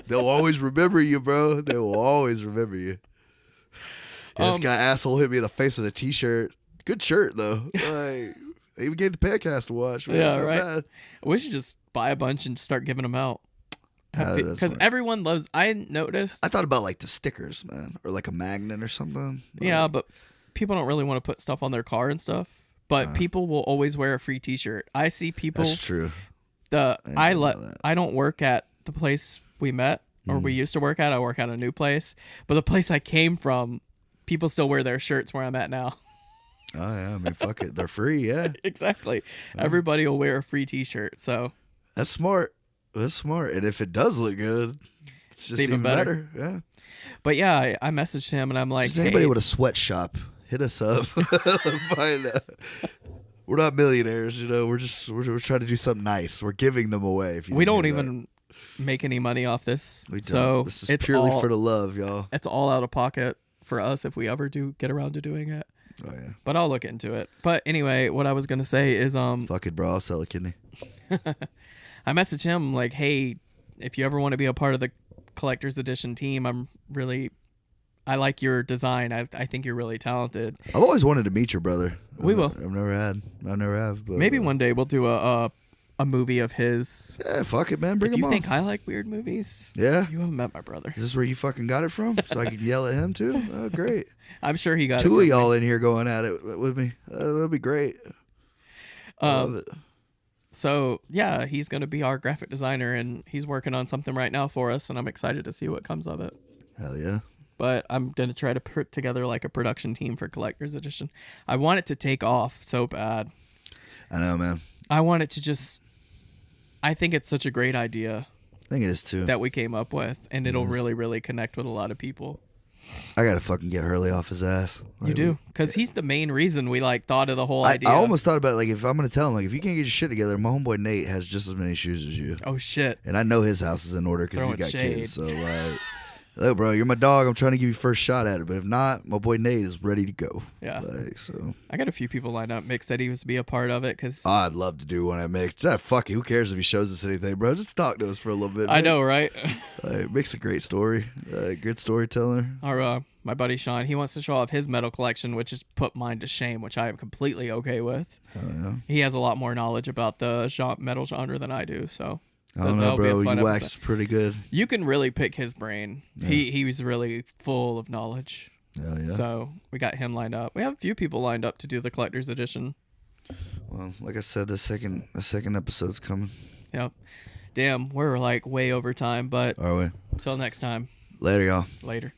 They'll always remember you, bro. They will always remember you. Yeah, this guy asshole hit me in the face with a t-shirt. Good shirt, though. Like, they even gave the podcast a watch. Man. Yeah, It's not right. bad. We should just buy a bunch and start giving them out. That's Because smart. everyone loves. I noticed. I thought about like the stickers, man, or like a magnet or something. Yeah, Like, but people don't really want to put stuff on their car and stuff. But people will always wear a free T-shirt. I see people. that's true. I know that. I don't work at the place we met or we used to work at. I work at a new place, but the place I came from, people still wear their shirts where I'm at now. Oh yeah, I mean, fuck it, they're free. Yeah, Exactly. Everybody will wear a free T-shirt. So that's smart. That's smart. And if it does look good, it's just even better. Yeah. But yeah, I messaged him and I'm like, Just anybody hey, with a sweatshop, hit us up. Find out. We're not millionaires, you know. We're trying to do something nice. We're giving them away. If you we didn't don't hear that. even make any money off this. We don't. So This is it's purely all, for the love, y'all. it's all out of pocket for us if we ever do get around to doing it. Oh yeah. But I'll look into it. But anyway, what I was gonna say is Fuck it, bro. I'll sell a kidney. I messaged him like, hey, if you ever want to be a part of the collector's edition team, I like your design. I think you're really talented. I've always wanted to meet your brother. We will. I've never have. But Maybe one day we'll do a movie of his. Yeah, fuck it, man. Bring If him you on. think I like weird movies, Yeah. you haven't met my brother. Is this where you fucking got it from? So I can yell at him too? Oh, great. I'm sure he got Two it. of y'all in here going at it with me. That'll be great. I love it. So yeah, he's gonna be our graphic designer, and he's working on something right now for us, and I'm excited to see what comes of it. Hell yeah. But I'm gonna try to put together like a production team for collector's edition. I want it to take off so bad. I know, man. I want it to just. I think it's such a great idea I think it is too. that we came up with, and it'll really, really connect with a lot of people. I gotta fucking get Hurley off his ass. You Like, do, because he's the main reason we like thought of the whole I idea. almost thought about, like, if I'm gonna tell him, like, if you can't get your shit together, my homeboy Nate has just as many shoes as you, Oh shit! and I know his house is in order because he's Throwing got shade. kids. So like, look, bro, you're my dog. I'm trying to give you first shot at it, but if not, my boy Nate is ready to go. Yeah. Like, so I got a few people lined up. Mick said he was to be a part of it because I'd love to do one at Mick's. Fuck it, who cares if he shows us anything, bro? Just talk to us for a little bit. I man. know, right? Mick's a great story, good storyteller. Our my buddy Sean, he wants to show off his metal collection, which has put mine to shame, which I am completely okay with. Hell yeah. He has a lot more knowledge about the metal genre than I do, so I don't know, that'll be a bro. fun You episode. waxed pretty good. You can really pick his brain. Yeah. He was really full of knowledge. Hell yeah. So we got him lined up. We have a few people lined up to do the collector's edition. Well, like I said, the second episode's coming. Yep. Damn, we're like way over time, but Are we? until next time. Later, y'all. Later.